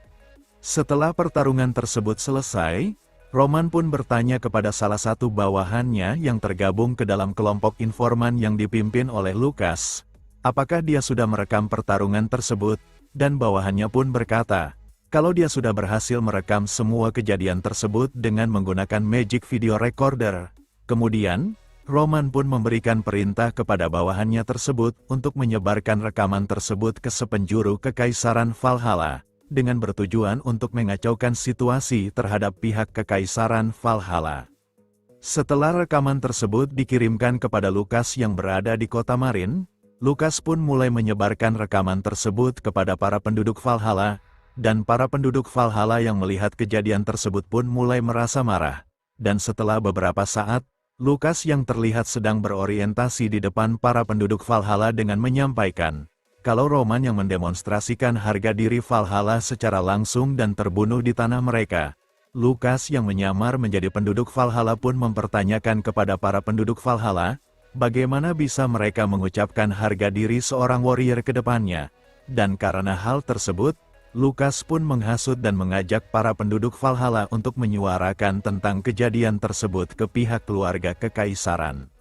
Setelah pertarungan tersebut selesai, Roman pun bertanya kepada salah satu bawahannya yang tergabung ke dalam kelompok informan yang dipimpin oleh Lukas, apakah dia sudah merekam pertarungan tersebut, dan bawahannya pun berkata, kalau dia sudah berhasil merekam semua kejadian tersebut dengan menggunakan Magic Video Recorder. Kemudian, Roman pun memberikan perintah kepada bawahannya tersebut untuk menyebarkan rekaman tersebut ke sepenjuru Kekaisaran Valhalla, dengan bertujuan untuk mengacaukan situasi terhadap pihak Kekaisaran Valhalla. Setelah rekaman tersebut dikirimkan kepada Lukas yang berada di kota Marin, Lukas pun mulai menyebarkan rekaman tersebut kepada para penduduk Valhalla, dan para penduduk Valhalla yang melihat kejadian tersebut pun mulai merasa marah. Dan setelah beberapa saat, Lukas yang terlihat sedang berorientasi di depan para penduduk Valhalla dengan menyampaikan, kalau Roman yang mendemonstrasikan harga diri Valhalla secara langsung dan terbunuh di tanah mereka. Lukas yang menyamar menjadi penduduk Valhalla pun mempertanyakan kepada para penduduk Valhalla, bagaimana bisa mereka mengucapkan harga diri seorang warrior ke depannya. Dan karena hal tersebut, Lukas pun menghasut dan mengajak para penduduk Valhalla untuk menyuarakan tentang kejadian tersebut ke pihak keluarga Kekaisaran.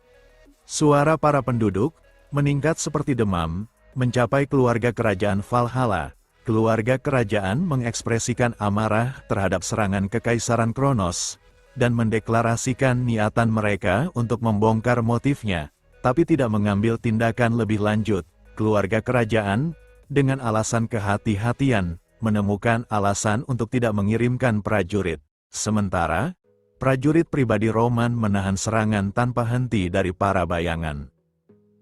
Suara para penduduk meningkat seperti demam, mencapai keluarga kerajaan Valhalla. Keluarga kerajaan mengekspresikan amarah terhadap serangan Kekaisaran Kronos, dan mendeklarasikan niatan mereka untuk membongkar motifnya, tapi tidak mengambil tindakan lebih lanjut. Keluarga kerajaan, dengan alasan kehati-hatian, menemukan alasan untuk tidak mengirimkan prajurit. Sementara, prajurit pribadi Roman menahan serangan tanpa henti dari para bayangan.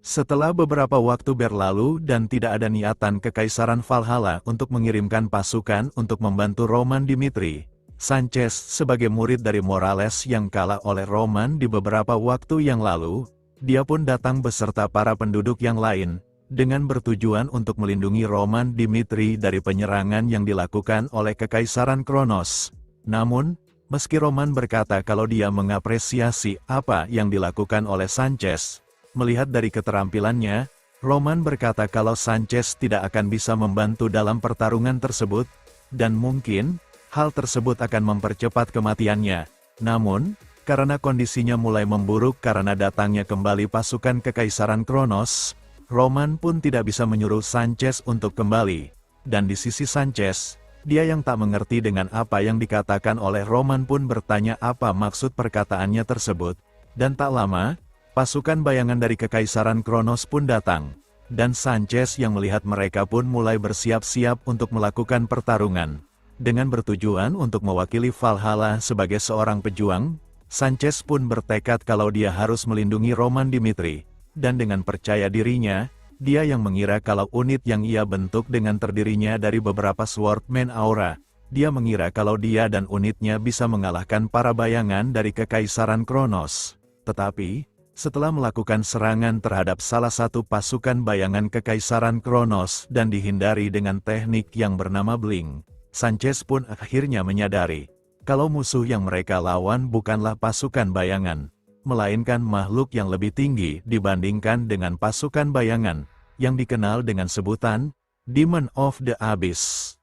Setelah beberapa waktu berlalu dan tidak ada niatan Kekaisaran Valhalla untuk mengirimkan pasukan untuk membantu Roman Dimitri, Sanchez sebagai murid dari Morales yang kalah oleh Roman di beberapa waktu yang lalu, dia pun datang beserta para penduduk yang lain, dengan bertujuan untuk melindungi Roman Dimitri dari penyerangan yang dilakukan oleh Kekaisaran Kronos. Namun, meski Roman berkata kalau dia mengapresiasi apa yang dilakukan oleh Sanchez, melihat dari keterampilannya, Roman berkata kalau Sanchez tidak akan bisa membantu dalam pertarungan tersebut, dan mungkin, hal tersebut akan mempercepat kematiannya. Namun, karena kondisinya mulai memburuk karena datangnya kembali pasukan Kekaisaran Kronos, Roman pun tidak bisa menyuruh Sanchez untuk kembali. Dan di sisi Sanchez, dia yang tak mengerti dengan apa yang dikatakan oleh Roman pun bertanya apa maksud perkataannya tersebut. Dan tak lama, pasukan bayangan dari Kekaisaran Kronos pun datang. Dan Sanchez yang melihat mereka pun mulai bersiap-siap untuk melakukan pertarungan. Dengan bertujuan untuk mewakili Valhalla sebagai seorang pejuang, Sanchez pun bertekad kalau dia harus melindungi Roman Dimitri. Dan dengan percaya dirinya, dia yang mengira kalau unit yang ia bentuk dengan terdirinya dari beberapa Swordman Aura, dia mengira kalau dia dan unitnya bisa mengalahkan para bayangan dari Kekaisaran Kronos. Tetapi, setelah melakukan serangan terhadap salah satu pasukan bayangan Kekaisaran Kronos dan dihindari dengan teknik yang bernama Blink, Sanchez pun akhirnya menyadari kalau musuh yang mereka lawan bukanlah pasukan bayangan, melainkan makhluk yang lebih tinggi dibandingkan dengan pasukan bayangan yang dikenal dengan sebutan Demon of the Abyss.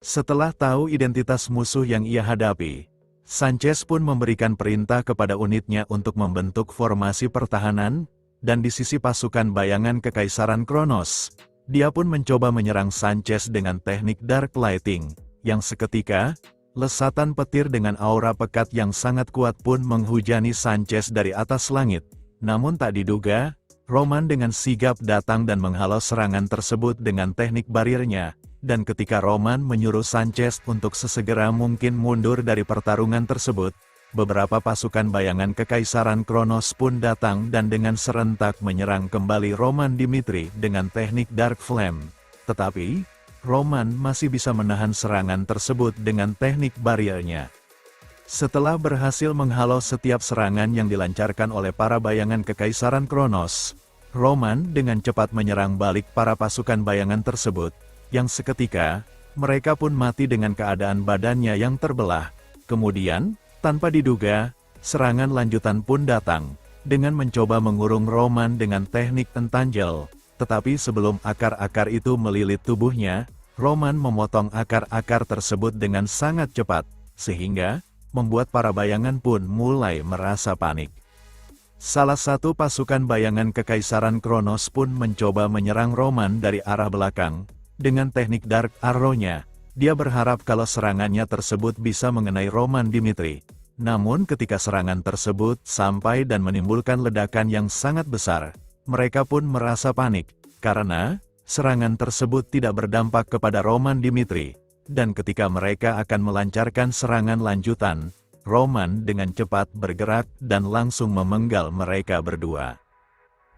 Setelah tahu identitas musuh yang ia hadapi, Sanchez pun memberikan perintah kepada unitnya untuk membentuk formasi pertahanan, dan di sisi pasukan bayangan Kekaisaran Kronos, dia pun mencoba menyerang Sanchez dengan teknik Dark Lighting, yang seketika, lesatan petir dengan aura pekat yang sangat kuat pun menghujani Sanchez dari atas langit. Namun tak diduga, Roman dengan sigap datang dan menghalau serangan tersebut dengan teknik barirnya, dan ketika Roman menyuruh Sanchez untuk sesegera mungkin mundur dari pertarungan tersebut, beberapa pasukan bayangan Kekaisaran Kronos pun datang dan dengan serentak menyerang kembali Roman Dimitri dengan teknik Dark Flame. Tetapi, Roman masih bisa menahan serangan tersebut dengan teknik bariernya. Setelah berhasil menghalau setiap serangan yang dilancarkan oleh para bayangan Kekaisaran Kronos, Roman dengan cepat menyerang balik para pasukan bayangan tersebut, yang seketika, mereka pun mati dengan keadaan badannya yang terbelah. Kemudian, tanpa diduga, serangan lanjutan pun datang, dengan mencoba mengurung Roman dengan teknik entanjel. Tetapi sebelum akar-akar itu melilit tubuhnya, Roman memotong akar-akar tersebut dengan sangat cepat, sehingga membuat para bayangan pun mulai merasa panik. Salah satu pasukan bayangan Kekaisaran Kronos pun mencoba menyerang Roman dari arah belakang. Dengan teknik Dark Arrow-nya, dia berharap kalau serangannya tersebut bisa mengenai Roman Dimitri. Namun ketika serangan tersebut sampai dan menimbulkan ledakan yang sangat besar, mereka pun merasa panik, karena serangan tersebut tidak berdampak kepada Roman Dimitri. Dan ketika mereka akan melancarkan serangan lanjutan, Roman dengan cepat bergerak dan langsung memenggal mereka berdua.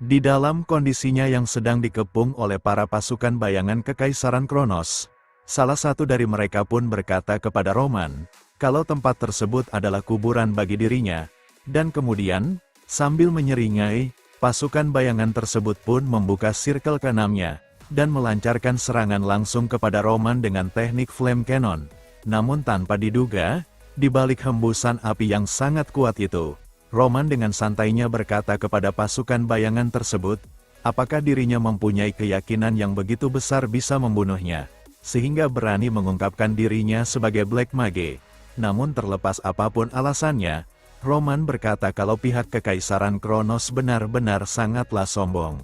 Di dalam kondisinya yang sedang dikepung oleh para pasukan bayangan Kekaisaran Kronos, salah satu dari mereka pun berkata kepada Roman, kalau tempat tersebut adalah kuburan bagi dirinya, dan kemudian, sambil menyeringai, pasukan bayangan tersebut pun membuka circle ke-6-nya, dan melancarkan serangan langsung kepada Roman dengan teknik Flame Cannon. Namun tanpa diduga, di balik hembusan api yang sangat kuat itu, Roman dengan santainya berkata kepada pasukan bayangan tersebut, apakah dirinya mempunyai keyakinan yang begitu besar bisa membunuhnya, sehingga berani mengungkapkan dirinya sebagai Black Mage. Namun terlepas apapun alasannya, Roman berkata kalau pihak Kekaisaran Kronos benar-benar sangatlah sombong.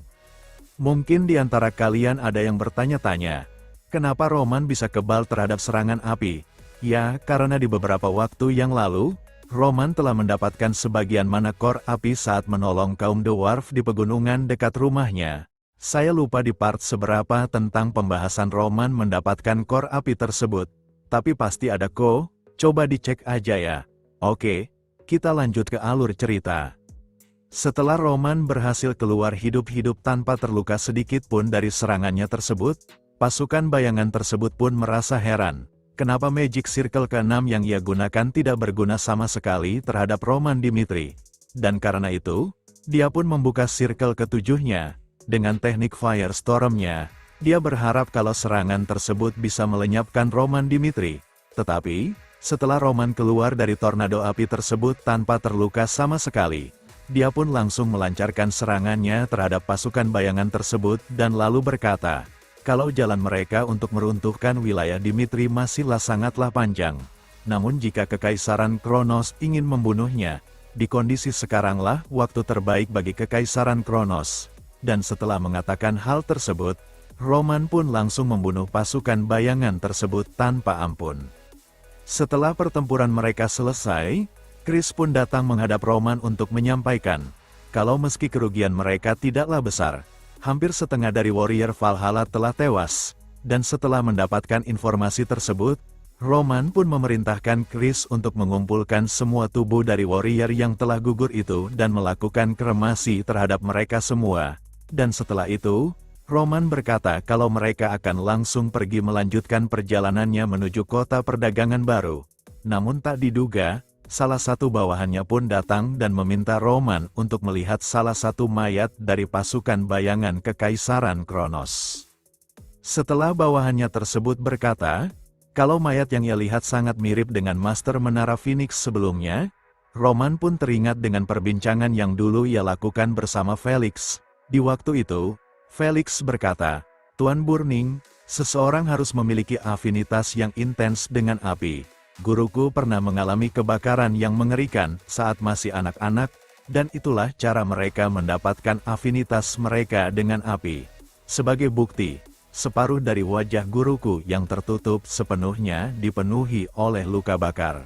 Mungkin di antara kalian ada yang bertanya-tanya, kenapa Roman bisa kebal terhadap serangan api? Ya, karena di beberapa waktu yang lalu, Roman telah mendapatkan sebagian mana kor api saat menolong kaum dwarf di pegunungan dekat rumahnya. Saya lupa di part seberapa tentang pembahasan Roman mendapatkan kor api tersebut, tapi pasti ada kok, coba dicek aja ya. Oke, kita lanjut ke alur cerita. Setelah Roman berhasil keluar hidup-hidup tanpa terluka sedikit pun dari serangannya tersebut, pasukan bayangan tersebut pun merasa heran. Kenapa Magic Circle ke-6 yang ia gunakan tidak berguna sama sekali terhadap Roman Dimitri? Dan karena itu, dia pun membuka Circle ke-7-nya. Dengan teknik Firestorm-nya, dia berharap kalau serangan tersebut bisa melenyapkan Roman Dimitri. Tetapi, setelah Roman keluar dari tornado api tersebut tanpa terluka sama sekali, dia pun langsung melancarkan serangannya terhadap pasukan bayangan tersebut dan lalu berkata, kalau jalan mereka untuk meruntuhkan wilayah Dimitri masihlah sangatlah panjang. Namun jika Kekaisaran Kronos ingin membunuhnya, di kondisi sekaranglah waktu terbaik bagi Kekaisaran Kronos. Dan setelah mengatakan hal tersebut, Roman pun langsung membunuh pasukan bayangan tersebut tanpa ampun. Setelah pertempuran mereka selesai, Chris pun datang menghadap Roman untuk menyampaikan, kalau meski kerugian mereka tidaklah besar, hampir setengah dari warrior Valhalla telah tewas, dan setelah mendapatkan informasi tersebut, Roman pun memerintahkan Chris untuk mengumpulkan semua tubuh dari warrior yang telah gugur itu dan melakukan kremasi terhadap mereka semua. Dan setelah itu, Roman berkata kalau mereka akan langsung pergi melanjutkan perjalanannya menuju kota perdagangan baru. Namun tak diduga, salah satu bawahannya pun datang dan meminta Roman untuk melihat salah satu mayat dari pasukan bayangan Kekaisaran Kronos. Setelah bawahannya tersebut berkata, Kalau mayat yang ia lihat sangat mirip dengan Master Menara Phoenix sebelumnya, Roman pun teringat dengan perbincangan yang dulu ia lakukan bersama Felix. Di waktu itu, Felix berkata, "Tuan Burning, seseorang harus memiliki afinitas yang intens dengan api. Guruku pernah mengalami kebakaran yang mengerikan saat masih anak-anak, dan itulah cara mereka mendapatkan afinitas mereka dengan api." Sebagai bukti, separuh dari wajah guruku yang tertutup sepenuhnya dipenuhi oleh luka bakar.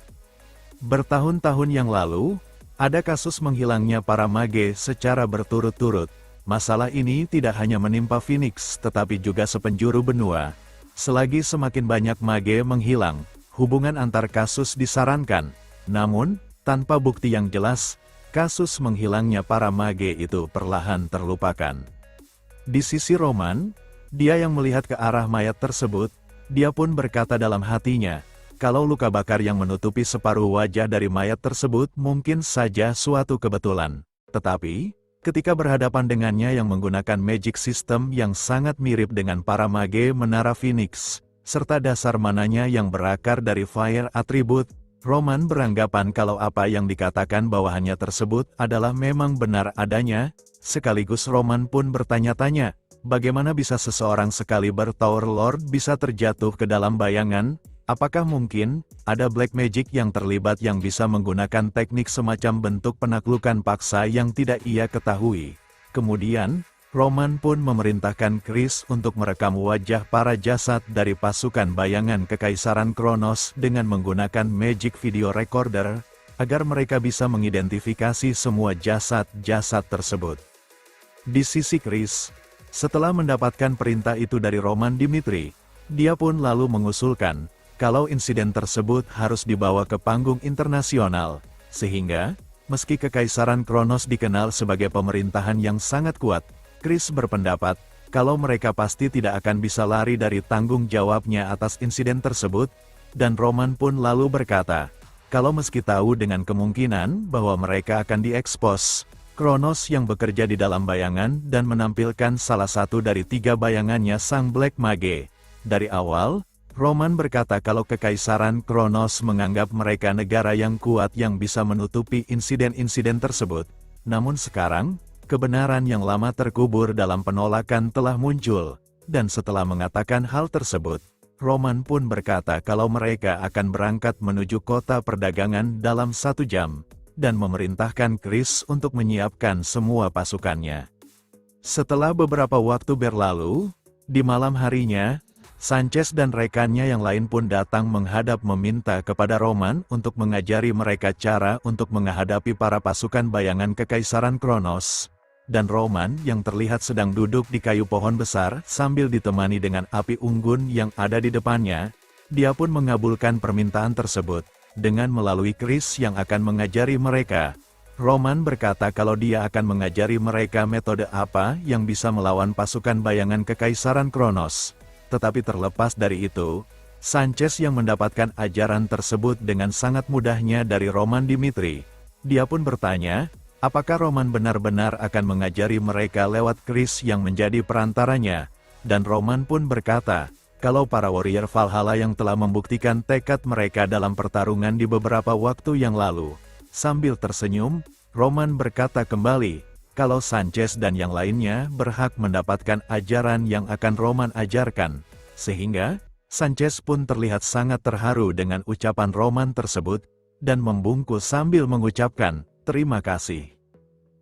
Bertahun-tahun yang lalu, ada kasus menghilangnya para mage secara berturut-turut. Masalah ini tidak hanya menimpa Phoenix tetapi juga sepenjuru benua. Selagi semakin banyak mage menghilang, hubungan antar kasus disarankan. Namun, tanpa bukti yang jelas, kasus menghilangnya para mage itu perlahan terlupakan. Di sisi Roman, dia yang melihat ke arah mayat tersebut, dia pun berkata dalam hatinya, kalau luka bakar yang menutupi separuh wajah dari mayat tersebut mungkin saja suatu kebetulan. Tetapi, ketika berhadapan dengannya yang menggunakan magic system yang sangat mirip dengan para mage Menara Phoenix, serta dasar mananya yang berakar dari fire attribute, Roman beranggapan kalau apa yang dikatakan bawahannya tersebut adalah memang benar adanya, sekaligus Roman pun bertanya-tanya, bagaimana bisa seseorang sekaliber Tower Lord bisa terjatuh ke dalam bayangan? Apakah mungkin ada black magic yang terlibat yang bisa menggunakan teknik semacam bentuk penaklukan paksa yang tidak ia ketahui? Kemudian, Roman pun memerintahkan Chris untuk merekam wajah para jasad dari pasukan bayangan Kekaisaran Kronos dengan menggunakan magic video recorder, agar mereka bisa mengidentifikasi semua jasad-jasad tersebut. Di sisi Chris, setelah mendapatkan perintah itu dari Roman Dimitri, dia pun lalu mengusulkan, kalau insiden tersebut harus dibawa ke panggung internasional, sehingga, meski Kekaisaran Kronos dikenal sebagai pemerintahan yang sangat kuat, Chris berpendapat, kalau mereka pasti tidak akan bisa lari dari tanggung jawabnya atas insiden tersebut, dan Roman pun lalu berkata, kalau meski tahu dengan kemungkinan bahwa mereka akan diekspos, Kronos yang bekerja di dalam bayangan dan menampilkan salah satu dari 3 bayangannya sang Black Mage. Dari awal, Roman berkata kalau Kekaisaran Kronos menganggap mereka negara yang kuat yang bisa menutupi insiden-insiden tersebut. Namun sekarang, kebenaran yang lama terkubur dalam penolakan telah muncul, dan setelah mengatakan hal tersebut, Roman pun berkata kalau mereka akan berangkat menuju kota perdagangan dalam 1 jam, dan memerintahkan Chris untuk menyiapkan semua pasukannya. Setelah beberapa waktu berlalu, di malam harinya, Sanchez dan rekannya yang lain pun datang menghadap meminta kepada Roman untuk mengajari mereka cara untuk menghadapi para pasukan bayangan Kekaisaran Kronos. Dan Roman yang terlihat sedang duduk di kayu pohon besar sambil ditemani dengan api unggun yang ada di depannya, dia pun mengabulkan permintaan tersebut, dengan melalui Chris yang akan mengajari mereka. Roman berkata kalau dia akan mengajari mereka metode apa yang bisa melawan pasukan bayangan Kekaisaran Kronos. Tetapi terlepas dari itu, Sanchez yang mendapatkan ajaran tersebut dengan sangat mudahnya dari Roman Dimitri. Dia pun bertanya, apakah Roman benar-benar akan mengajari mereka lewat Chris yang menjadi perantaranya? Dan Roman pun berkata, kalau para warrior Valhalla yang telah membuktikan tekad mereka dalam pertarungan di beberapa waktu yang lalu. Sambil tersenyum, Roman berkata kembali, kalau Sanchez dan yang lainnya berhak mendapatkan ajaran yang akan Roman ajarkan. Sehingga, Sanchez pun terlihat sangat terharu dengan ucapan Roman tersebut, dan membungkuk sambil mengucapkan, terima kasih.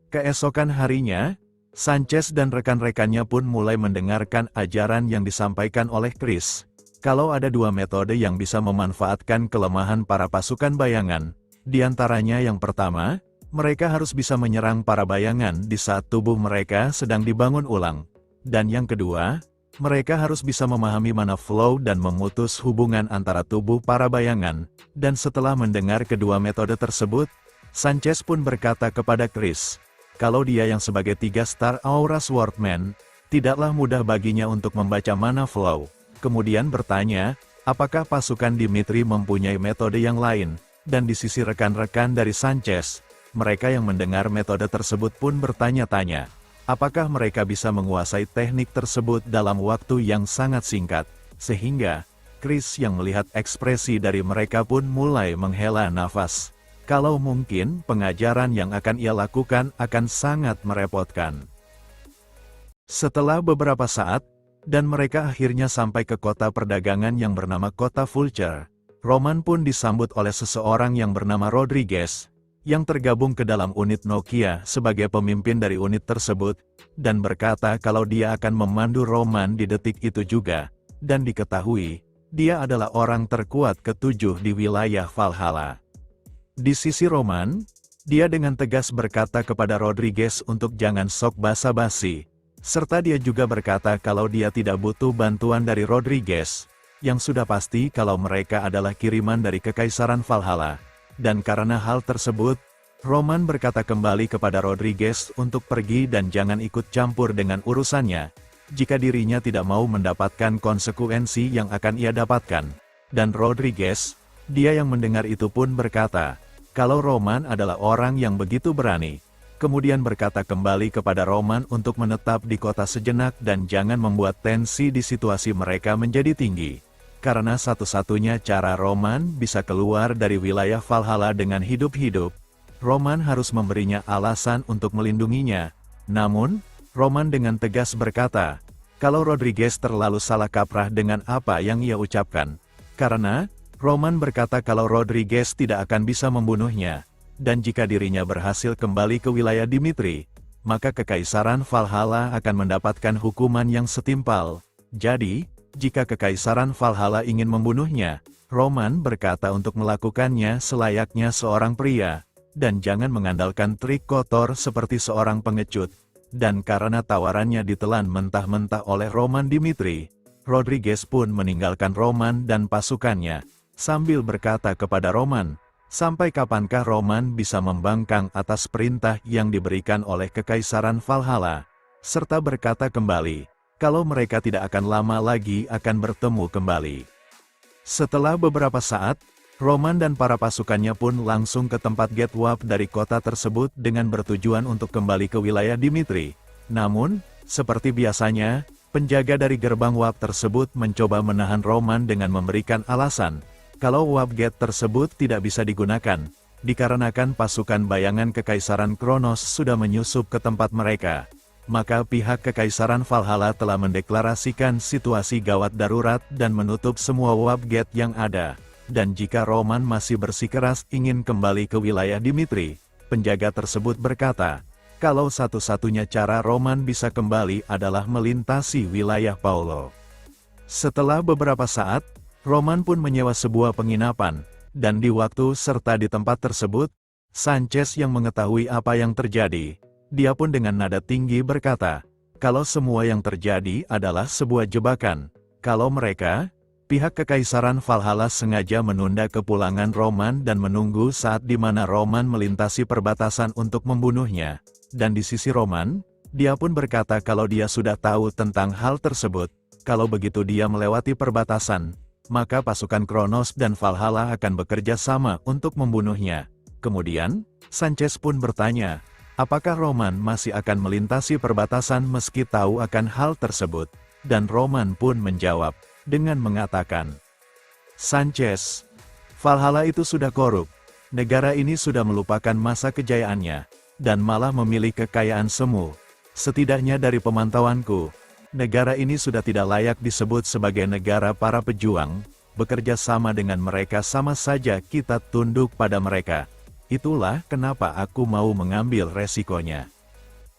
Keesokan harinya, Sanchez dan rekan-rekannya pun mulai mendengarkan ajaran yang disampaikan oleh Chris. Kalau ada 2 metode yang bisa memanfaatkan kelemahan para pasukan bayangan, diantaranya yang pertama, mereka harus bisa menyerang para bayangan di saat tubuh mereka sedang dibangun ulang. Dan yang kedua, mereka harus bisa memahami mana flow dan memutus hubungan antara tubuh para bayangan. Dan setelah mendengar kedua metode tersebut, Sanchez pun berkata kepada Chris, kalau dia yang sebagai 3-star Aura Swordman, tidaklah mudah baginya untuk membaca mana flow. Kemudian bertanya, apakah pasukan Dimitri mempunyai metode yang lain? Dan di sisi rekan-rekan dari Sanchez, mereka yang mendengar metode tersebut pun bertanya-tanya, apakah mereka bisa menguasai teknik tersebut dalam waktu yang sangat singkat, sehingga Chris yang melihat ekspresi dari mereka pun mulai menghela nafas. Kalau mungkin pengajaran yang akan ia lakukan akan sangat merepotkan. Setelah beberapa saat, dan mereka akhirnya sampai ke kota perdagangan yang bernama Kota Vulture, Roman pun disambut oleh seseorang yang bernama Rodriguez, yang tergabung ke dalam unit Nokia sebagai pemimpin dari unit tersebut, dan berkata kalau dia akan memandu Roman di detik itu juga, dan diketahui, dia adalah orang terkuat ketujuh di wilayah Valhalla. Di sisi Roman, dia dengan tegas berkata kepada Rodriguez untuk jangan sok basa-basi, serta dia juga berkata kalau dia tidak butuh bantuan dari Rodriguez, yang sudah pasti kalau mereka adalah kiriman dari Kekaisaran Valhalla, dan karena hal tersebut, Roman berkata kembali kepada Rodriguez untuk pergi dan jangan ikut campur dengan urusannya, jika dirinya tidak mau mendapatkan konsekuensi yang akan ia dapatkan. Dan Rodriguez, dia yang mendengar itu pun berkata, kalau Roman adalah orang yang begitu berani, kemudian berkata kembali kepada Roman untuk menetap di kota sejenak dan jangan membuat tensi di situasi mereka menjadi tinggi. Karena satu-satunya cara Roman bisa keluar dari wilayah Valhalla dengan hidup-hidup, Roman harus memberinya alasan untuk melindunginya. Namun, Roman dengan tegas berkata, kalau Rodriguez terlalu salah kaprah dengan apa yang ia ucapkan. Karena, Roman berkata kalau Rodriguez tidak akan bisa membunuhnya, dan jika dirinya berhasil kembali ke wilayah Dimitri, maka Kekaisaran Valhalla akan mendapatkan hukuman yang setimpal. Jadi, jika Kekaisaran Valhalla ingin membunuhnya, Roman berkata untuk melakukannya selayaknya seorang pria, dan jangan mengandalkan trik kotor seperti seorang pengecut. Dan karena tawarannya ditelan mentah-mentah oleh Roman Dimitri, Rodriguez pun meninggalkan Roman dan pasukannya, sambil berkata kepada Roman, sampai kapankah Roman bisa membangkang atas perintah yang diberikan oleh Kekaisaran Valhalla, serta berkata kembali, kalau mereka tidak akan lama lagi akan bertemu kembali. Setelah beberapa saat, Roman dan para pasukannya pun langsung ke tempat Gatewap dari kota tersebut dengan bertujuan untuk kembali ke wilayah Dimitri. Namun, seperti biasanya, penjaga dari gerbang Wap tersebut mencoba menahan Roman dengan memberikan alasan, kalau Wap Gate tersebut tidak bisa digunakan, dikarenakan pasukan bayangan Kekaisaran Kronos sudah menyusup ke tempat mereka. Maka pihak Kekaisaran Valhalla telah mendeklarasikan situasi gawat darurat dan menutup semua Wap Gate yang ada. Dan jika Roman masih bersikeras ingin kembali ke wilayah Dimitri, penjaga tersebut berkata, kalau satu-satunya cara Roman bisa kembali adalah melintasi wilayah Paulo. Setelah beberapa saat, Roman pun menyewa sebuah penginapan, dan di waktu serta di tempat tersebut, Sanchez yang mengetahui apa yang terjadi, dia pun dengan nada tinggi berkata, kalau semua yang terjadi adalah sebuah jebakan, kalau mereka, pihak Kekaisaran Valhalla sengaja menunda kepulangan Roman dan menunggu saat di mana Roman melintasi perbatasan untuk membunuhnya, dan di sisi Roman, dia pun berkata kalau dia sudah tahu tentang hal tersebut, kalau begitu dia melewati perbatasan, maka pasukan Kronos dan Valhalla akan bekerja sama untuk membunuhnya. Kemudian, Sanchez pun bertanya, apakah Roman masih akan melintasi perbatasan meski tahu akan hal tersebut? Dan Roman pun menjawab, dengan mengatakan, Sanchez, Valhalla itu sudah korup, negara ini sudah melupakan masa kejayaannya, dan malah memilih kekayaan semu. Setidaknya dari pemantauanku, negara ini sudah tidak layak disebut sebagai negara para pejuang, bekerja sama dengan mereka sama saja kita tunduk pada mereka. Itulah kenapa aku mau mengambil resikonya.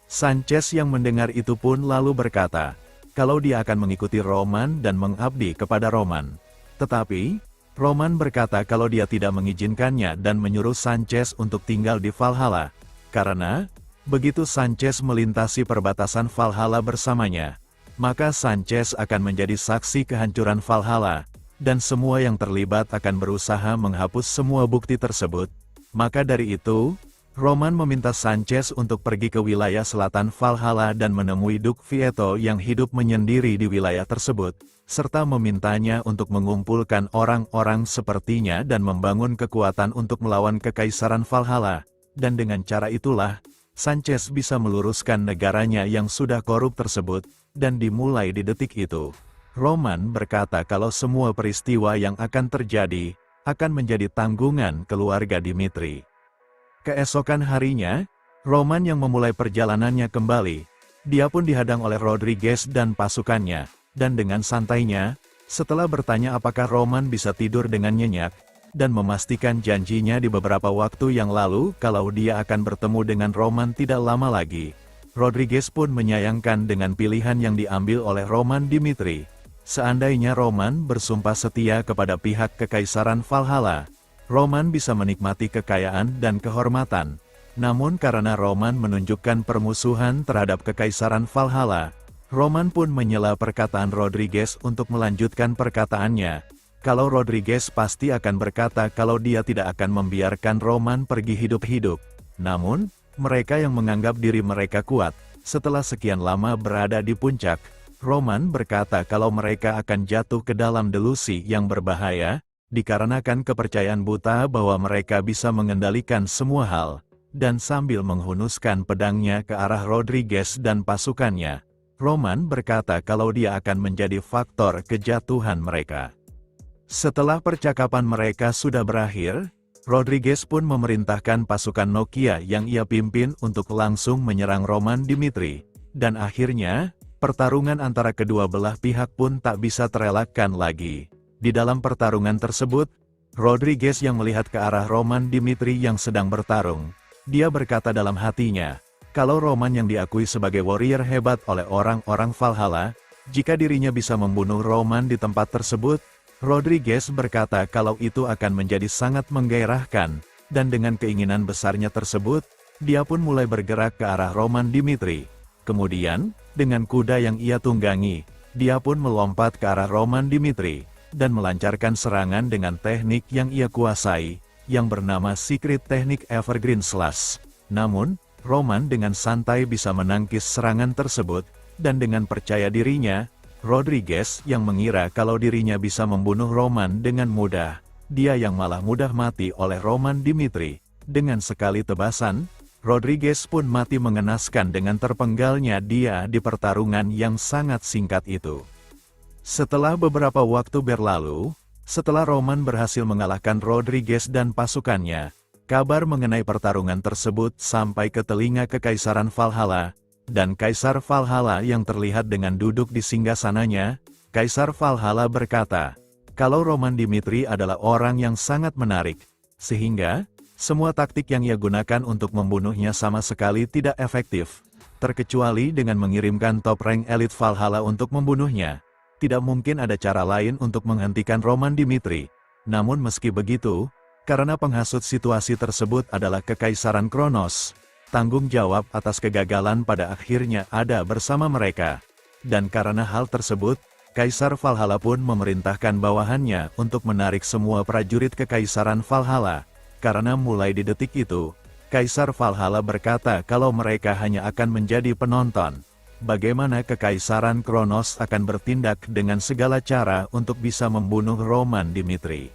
Sanchez yang mendengar itu pun lalu berkata, kalau dia akan mengikuti Roman dan mengabdi kepada Roman. Tetapi, Roman berkata kalau dia tidak mengizinkannya dan menyuruh Sanchez untuk tinggal di Valhalla. Karena, begitu Sanchez melintasi perbatasan Valhalla bersamanya, maka Sanchez akan menjadi saksi kehancuran Valhalla, dan semua yang terlibat akan berusaha menghapus semua bukti tersebut. Maka dari itu, Roman meminta Sanchez untuk pergi ke wilayah selatan Valhalla dan menemui Duke Vieto yang hidup menyendiri di wilayah tersebut, serta memintanya untuk mengumpulkan orang-orang sepertinya dan membangun kekuatan untuk melawan Kekaisaran Valhalla, dan dengan cara itulah, Sanchez bisa meluruskan negaranya yang sudah korup tersebut, dan dimulai di detik itu, Roman berkata kalau semua peristiwa yang akan terjadi, akan menjadi tanggungan keluarga Dimitri. Keesokan harinya, Roman yang memulai perjalanannya kembali. Dia pun dihadang oleh Rodriguez dan pasukannya, dan dengan santainya, setelah bertanya apakah Roman bisa tidur dengan nyenyak, dan memastikan janjinya di beberapa waktu yang lalu kalau dia akan bertemu dengan Roman tidak lama lagi. Rodriguez pun menyayangkan dengan pilihan yang diambil oleh Roman Dimitri. Seandainya Roman bersumpah setia kepada pihak Kekaisaran Valhalla, Roman bisa menikmati kekayaan dan kehormatan. Namun karena Roman menunjukkan permusuhan terhadap Kekaisaran Valhalla, Roman pun menyela perkataan Rodriguez untuk melanjutkan perkataannya. Kalau Rodriguez pasti akan berkata kalau dia tidak akan membiarkan Roman pergi hidup-hidup. Namun, mereka yang menganggap diri mereka kuat, setelah sekian lama berada di puncak, Roman berkata kalau mereka akan jatuh ke dalam delusi yang berbahaya, dikarenakan kepercayaan buta bahwa mereka bisa mengendalikan semua hal, dan sambil menghunuskan pedangnya ke arah Rodriguez dan pasukannya, Roman berkata kalau dia akan menjadi faktor kejatuhan mereka. Setelah percakapan mereka sudah berakhir, Rodriguez pun memerintahkan pasukan Nokia yang ia pimpin untuk langsung menyerang Roman Dimitri, dan akhirnya, pertarungan antara kedua belah pihak pun tak bisa terelakkan lagi. Di dalam pertarungan tersebut, Rodriguez yang melihat ke arah Roman Dimitri yang sedang bertarung. Dia berkata dalam hatinya, kalau Roman yang diakui sebagai warrior hebat oleh orang-orang Valhalla, jika dirinya bisa membunuh Roman di tempat tersebut, Rodriguez berkata kalau itu akan menjadi sangat menggairahkan, dan dengan keinginan besarnya tersebut, dia pun mulai bergerak ke arah Roman Dimitri. Kemudian, dengan kuda yang ia tunggangi, dia pun melompat ke arah Roman Dimitri, dan melancarkan serangan dengan teknik yang ia kuasai, yang bernama Secret Technique Evergreen Slash. Namun, Roman dengan santai bisa menangkis serangan tersebut, dan dengan percaya dirinya, Rodriguez yang mengira kalau dirinya bisa membunuh Roman dengan mudah, dia yang malah mudah mati oleh Roman Dimitri. Dengan sekali tebasan, Rodriguez pun mati mengenaskan dengan terpenggalnya dia di pertarungan yang sangat singkat itu. Setelah beberapa waktu berlalu, setelah Roman berhasil mengalahkan Rodriguez dan pasukannya, kabar mengenai pertarungan tersebut sampai ke telinga Kekaisaran Valhalla, dan Kaisar Valhalla yang terlihat dengan duduk di singgasananya. Kaisar Valhalla berkata, kalau Roman Dimitri adalah orang yang sangat menarik, sehingga semua taktik yang ia gunakan untuk membunuhnya sama sekali tidak efektif, terkecuali dengan mengirimkan top rank elit Valhalla untuk membunuhnya. Tidak mungkin ada cara lain untuk menghentikan Roman Dimitri. Namun meski begitu, karena penghasut situasi tersebut adalah Kekaisaran Kronos, tanggung jawab atas kegagalan pada akhirnya ada bersama mereka. Dan karena hal tersebut, Kaisar Valhalla pun memerintahkan bawahannya untuk menarik semua prajurit Kekaisaran Valhalla. Karena mulai di detik itu, Kaisar Valhalla berkata kalau mereka hanya akan menjadi penonton. Bagaimana Kekaisaran Kronos akan bertindak dengan segala cara untuk bisa membunuh Roman Dimitri.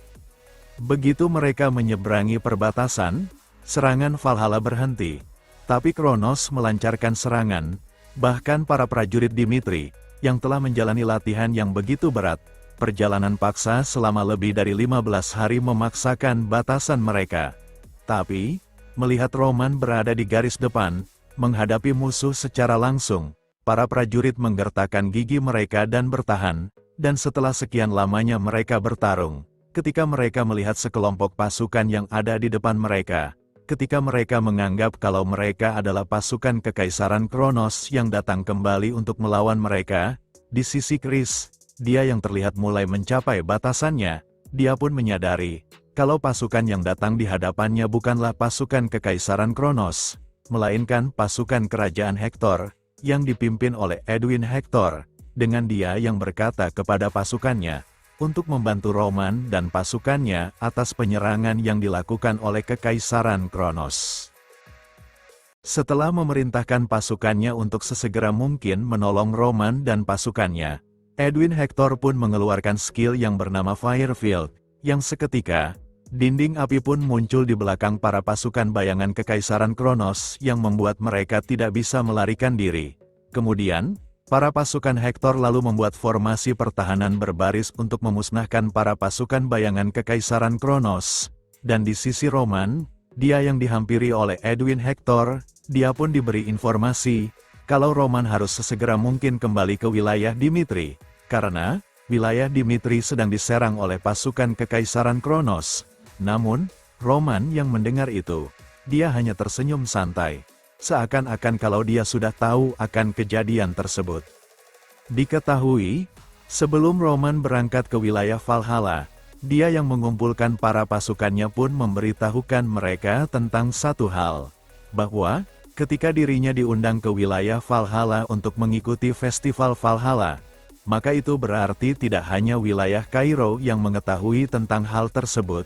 Begitu mereka menyeberangi perbatasan, serangan Valhalla berhenti. Tapi Kronos melancarkan serangan, bahkan para prajurit Dimitri, yang telah menjalani latihan yang begitu berat, perjalanan paksa selama lebih dari 15 hari memaksakan batasan mereka. Tapi, melihat Roman berada di garis depan, menghadapi musuh secara langsung, para prajurit menggertakkan gigi mereka dan bertahan, dan setelah sekian lamanya mereka bertarung, ketika mereka melihat sekelompok pasukan yang ada di depan mereka, ketika mereka menganggap kalau mereka adalah pasukan Kekaisaran Kronos yang datang kembali untuk melawan mereka, di sisi Chris, dia yang terlihat mulai mencapai batasannya, dia pun menyadari, kalau pasukan yang datang di hadapannya bukanlah pasukan Kekaisaran Kronos, melainkan pasukan Kerajaan Hektor, yang dipimpin oleh Edwin Hector, dengan dia yang berkata kepada pasukannya, untuk membantu Roman dan pasukannya atas penyerangan yang dilakukan oleh Kekaisaran Kronos. Setelah memerintahkan pasukannya untuk sesegera mungkin menolong Roman dan pasukannya, Edwin Hector pun mengeluarkan skill yang bernama Firefield, yang seketika, dinding api pun muncul di belakang para pasukan bayangan Kekaisaran Kronos yang membuat mereka tidak bisa melarikan diri. Kemudian, Para pasukan Hektor lalu membuat formasi pertahanan berbaris untuk memusnahkan para pasukan bayangan Kekaisaran Kronos. Dan di sisi Roman, dia yang dihampiri oleh Edwin Hektor, dia pun diberi informasi, kalau Roman harus sesegera mungkin kembali ke wilayah Dimitri, karena wilayah Dimitri sedang diserang oleh pasukan Kekaisaran Kronos. Namun, Roman yang mendengar itu, dia hanya tersenyum santai. Seakan-akan kalau dia sudah tahu akan kejadian tersebut. Diketahui, sebelum Roman berangkat ke wilayah Valhalla, dia yang mengumpulkan para pasukannya pun memberitahukan mereka tentang satu hal, bahwa ketika dirinya diundang ke wilayah Valhalla untuk mengikuti festival Valhalla, maka itu berarti tidak hanya wilayah Kairo yang mengetahui tentang hal tersebut,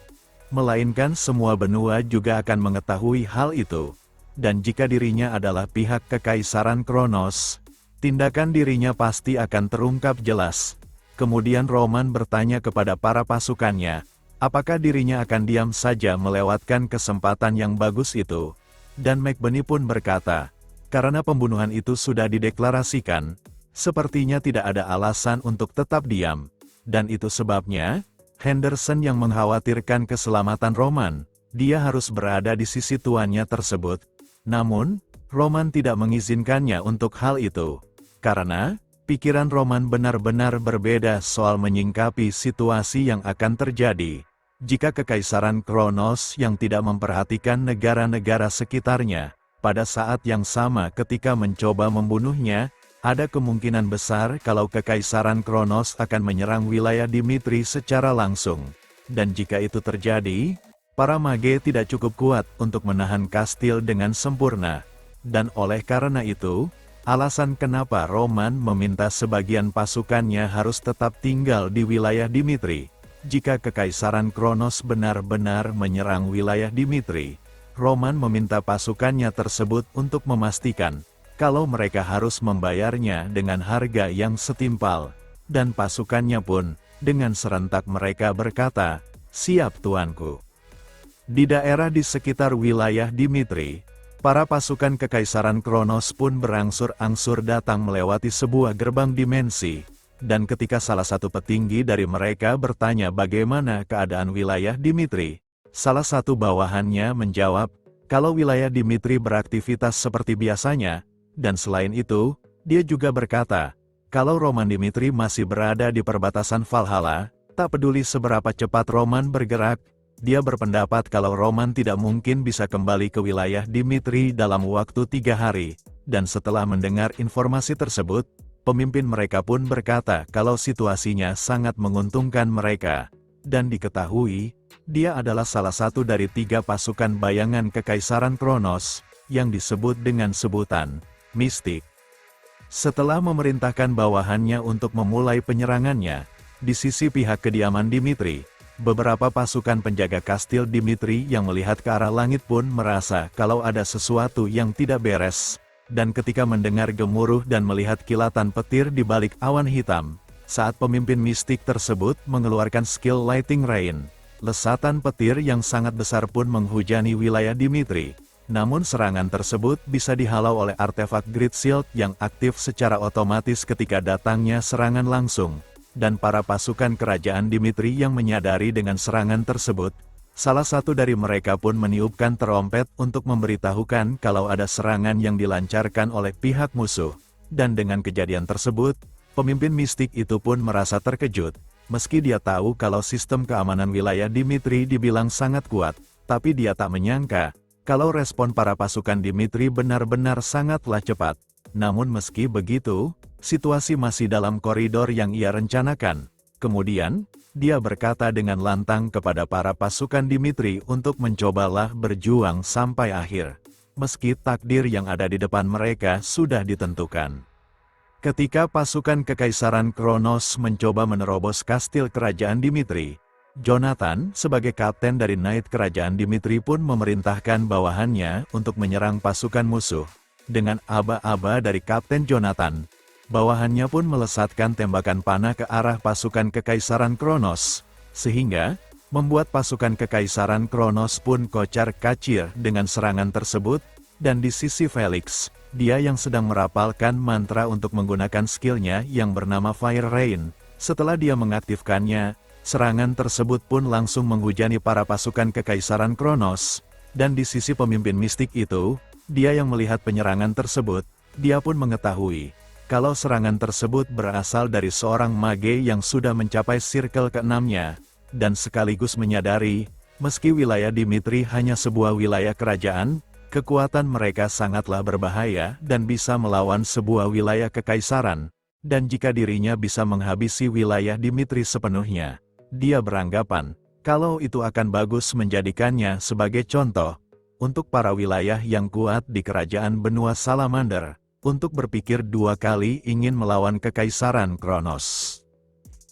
melainkan semua benua juga akan mengetahui hal itu. Dan jika dirinya adalah pihak Kekaisaran Kronos, tindakan dirinya pasti akan terungkap jelas. Kemudian Roman bertanya kepada para pasukannya, apakah dirinya akan diam saja melewatkan kesempatan yang bagus itu. Dan Macbeth pun berkata, karena pembunuhan itu sudah dideklarasikan, sepertinya tidak ada alasan untuk tetap diam. Dan itu sebabnya, Henderson yang mengkhawatirkan keselamatan Roman, dia harus berada di sisi tuannya tersebut. Namun, Roman tidak mengizinkannya untuk hal itu. Karena, pikiran Roman benar-benar berbeda soal menyingkapi situasi yang akan terjadi. Jika Kekaisaran Kronos yang tidak memperhatikan negara-negara sekitarnya, pada saat yang sama ketika mencoba membunuhnya, ada kemungkinan besar kalau Kekaisaran Kronos akan menyerang wilayah Dimitri secara langsung. Dan jika itu terjadi, para mage tidak cukup kuat untuk menahan kastil dengan sempurna. Dan oleh karena itu, alasan kenapa Roman meminta sebagian pasukannya harus tetap tinggal di wilayah Dimitri. Jika Kekaisaran Kronos benar-benar menyerang wilayah Dimitri, Roman meminta pasukannya tersebut untuk memastikan kalau mereka harus membayarnya dengan harga yang setimpal. Dan pasukannya pun, dengan serentak mereka berkata, "Siap tuanku." Di daerah di sekitar wilayah Dimitri, para pasukan Kekaisaran Kronos pun berangsur-angsur datang melewati sebuah gerbang dimensi, dan ketika salah satu petinggi dari mereka bertanya bagaimana keadaan wilayah Dimitri, salah satu bawahannya menjawab, kalau wilayah Dimitri beraktivitas seperti biasanya, dan selain itu, dia juga berkata, kalau Roman Dimitri masih berada di perbatasan Valhalla, tak peduli seberapa cepat Roman bergerak, dia berpendapat kalau Roman tidak mungkin bisa kembali ke wilayah Dimitri dalam waktu 3 hari, dan setelah mendengar informasi tersebut, pemimpin mereka pun berkata kalau situasinya sangat menguntungkan mereka, dan diketahui, dia adalah salah satu dari 3 pasukan bayangan Kekaisaran Kronos, yang disebut dengan sebutan mistik. Setelah memerintahkan bawahannya untuk memulai penyerangannya, di sisi pihak kediaman Dimitri, beberapa pasukan penjaga kastil Dimitri yang melihat ke arah langit pun merasa kalau ada sesuatu yang tidak beres. Dan ketika mendengar gemuruh dan melihat kilatan petir di balik awan hitam, saat pemimpin mistik tersebut mengeluarkan skill Lighting Rain, lesatan petir yang sangat besar pun menghujani wilayah Dimitri. Namun serangan tersebut bisa dihalau oleh artefak Great Shield yang aktif secara otomatis ketika datangnya serangan langsung. Dan para pasukan kerajaan Dimitri yang menyadari dengan serangan tersebut, salah satu dari mereka pun meniupkan terompet untuk memberitahukan kalau ada serangan yang dilancarkan oleh pihak musuh. Dan dengan kejadian tersebut, pemimpin mistik itu pun merasa terkejut, meski dia tahu kalau sistem keamanan wilayah Dimitri dibilang sangat kuat, tapi dia tak menyangka kalau respon para pasukan Dimitri benar-benar sangatlah cepat. Namun meski begitu, situasi masih dalam koridor yang ia rencanakan. Kemudian, dia berkata dengan lantang kepada para pasukan Dimitri untuk mencobalah berjuang sampai akhir, meski takdir yang ada di depan mereka sudah ditentukan. Ketika pasukan Kekaisaran Kronos mencoba menerobos kastil kerajaan Dimitri, Jonathan, sebagai kapten dari Knight kerajaan Dimitri pun memerintahkan bawahannya untuk menyerang pasukan musuh. Dengan aba-aba dari Kapten Jonathan, bawahannya pun melesatkan tembakan panah ke arah pasukan Kekaisaran Kronos, sehingga membuat pasukan Kekaisaran Kronos pun kocar-kacir dengan serangan tersebut, dan di sisi Felix, dia yang sedang merapalkan mantra untuk menggunakan skillnya yang bernama Fire Rain. Setelah dia mengaktifkannya, serangan tersebut pun langsung menghujani para pasukan Kekaisaran Kronos. Dan di sisi pemimpin mistik itu, dia yang melihat penyerangan tersebut, dia pun mengetahui kalau serangan tersebut berasal dari seorang mage yang sudah mencapai circle ke-6-nya, dan sekaligus menyadari, meski wilayah Dimitri hanya sebuah wilayah kerajaan, kekuatan mereka sangatlah berbahaya dan bisa melawan sebuah wilayah kekaisaran, dan jika dirinya bisa menghabisi wilayah Dimitri sepenuhnya, dia beranggapan, kalau itu akan bagus menjadikannya sebagai contoh, untuk para wilayah yang kuat di kerajaan benua Salamander, untuk berpikir dua kali ingin melawan Kekaisaran Kronos.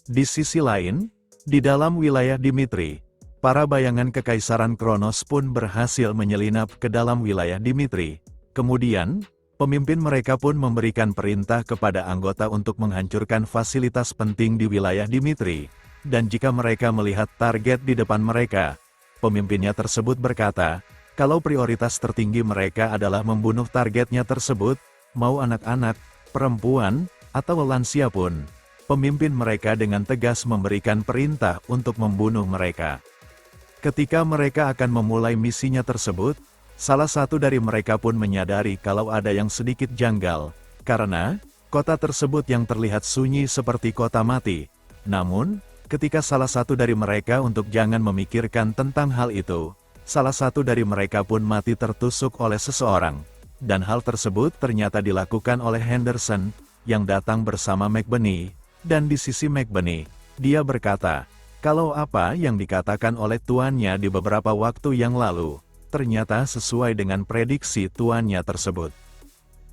Di sisi lain, di dalam wilayah Dimitri, para bayangan Kekaisaran Kronos pun berhasil menyelinap ke dalam wilayah Dimitri. Kemudian, pemimpin mereka pun memberikan perintah kepada anggota untuk menghancurkan fasilitas penting di wilayah Dimitri. Dan jika mereka melihat target di depan mereka, pemimpinnya tersebut berkata, kalau prioritas tertinggi mereka adalah membunuh targetnya tersebut, mau anak-anak, perempuan, atau lansia pun, pemimpin mereka dengan tegas memberikan perintah untuk membunuh mereka. Ketika mereka akan memulai misinya tersebut, salah satu dari mereka pun menyadari kalau ada yang sedikit janggal, karena kota tersebut yang terlihat sunyi seperti kota mati. Namun, ketika salah satu dari mereka untuk jangan memikirkan tentang hal itu, salah satu dari mereka pun mati tertusuk oleh seseorang. Dan hal tersebut ternyata dilakukan oleh Henderson, yang datang bersama McBurney, dan di sisi McBurney, dia berkata, kalau apa yang dikatakan oleh tuannya di beberapa waktu yang lalu, ternyata sesuai dengan prediksi tuannya tersebut.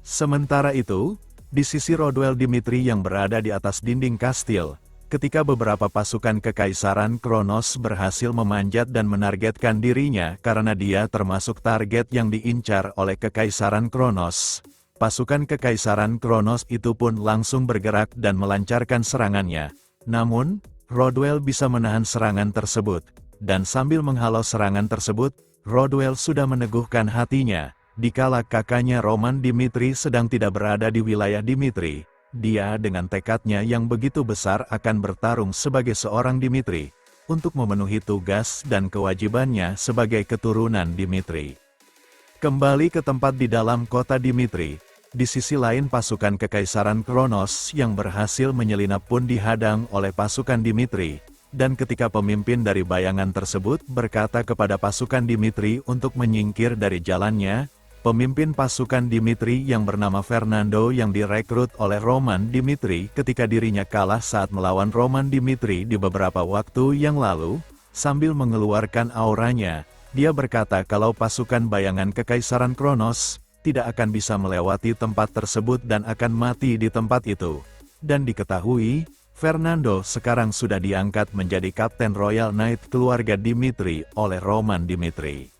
Sementara itu, di sisi Rodwell Dimitri yang berada di atas dinding kastil, ketika beberapa pasukan Kekaisaran Kronos berhasil memanjat dan menargetkan dirinya karena dia termasuk target yang diincar oleh Kekaisaran Kronos, pasukan Kekaisaran Kronos itu pun langsung bergerak dan melancarkan serangannya. Namun, Rodwell bisa menahan serangan tersebut, dan sambil menghalau serangan tersebut, Rodwell sudah meneguhkan hatinya, dikala kakaknya Roman Dimitri sedang tidak berada di wilayah Dimitri. Dia dengan tekadnya yang begitu besar akan bertarung sebagai seorang Dimitri, untuk memenuhi tugas dan kewajibannya sebagai keturunan Dimitri. Kembali ke tempat di dalam kota Dimitri, di sisi lain pasukan Kekaisaran Kronos yang berhasil menyelinap pun dihadang oleh pasukan Dimitri, dan ketika pemimpin dari bayangan tersebut berkata kepada pasukan Dimitri untuk menyingkir dari jalannya, pemimpin pasukan Dimitri yang bernama Fernando yang direkrut oleh Roman Dimitri ketika dirinya kalah saat melawan Roman Dimitri di beberapa waktu yang lalu, sambil mengeluarkan auranya, dia berkata kalau pasukan bayangan Kekaisaran Kronos tidak akan bisa melewati tempat tersebut dan akan mati di tempat itu. Dan diketahui, Fernando sekarang sudah diangkat menjadi Kapten Royal Knight keluarga Dimitri oleh Roman Dimitri.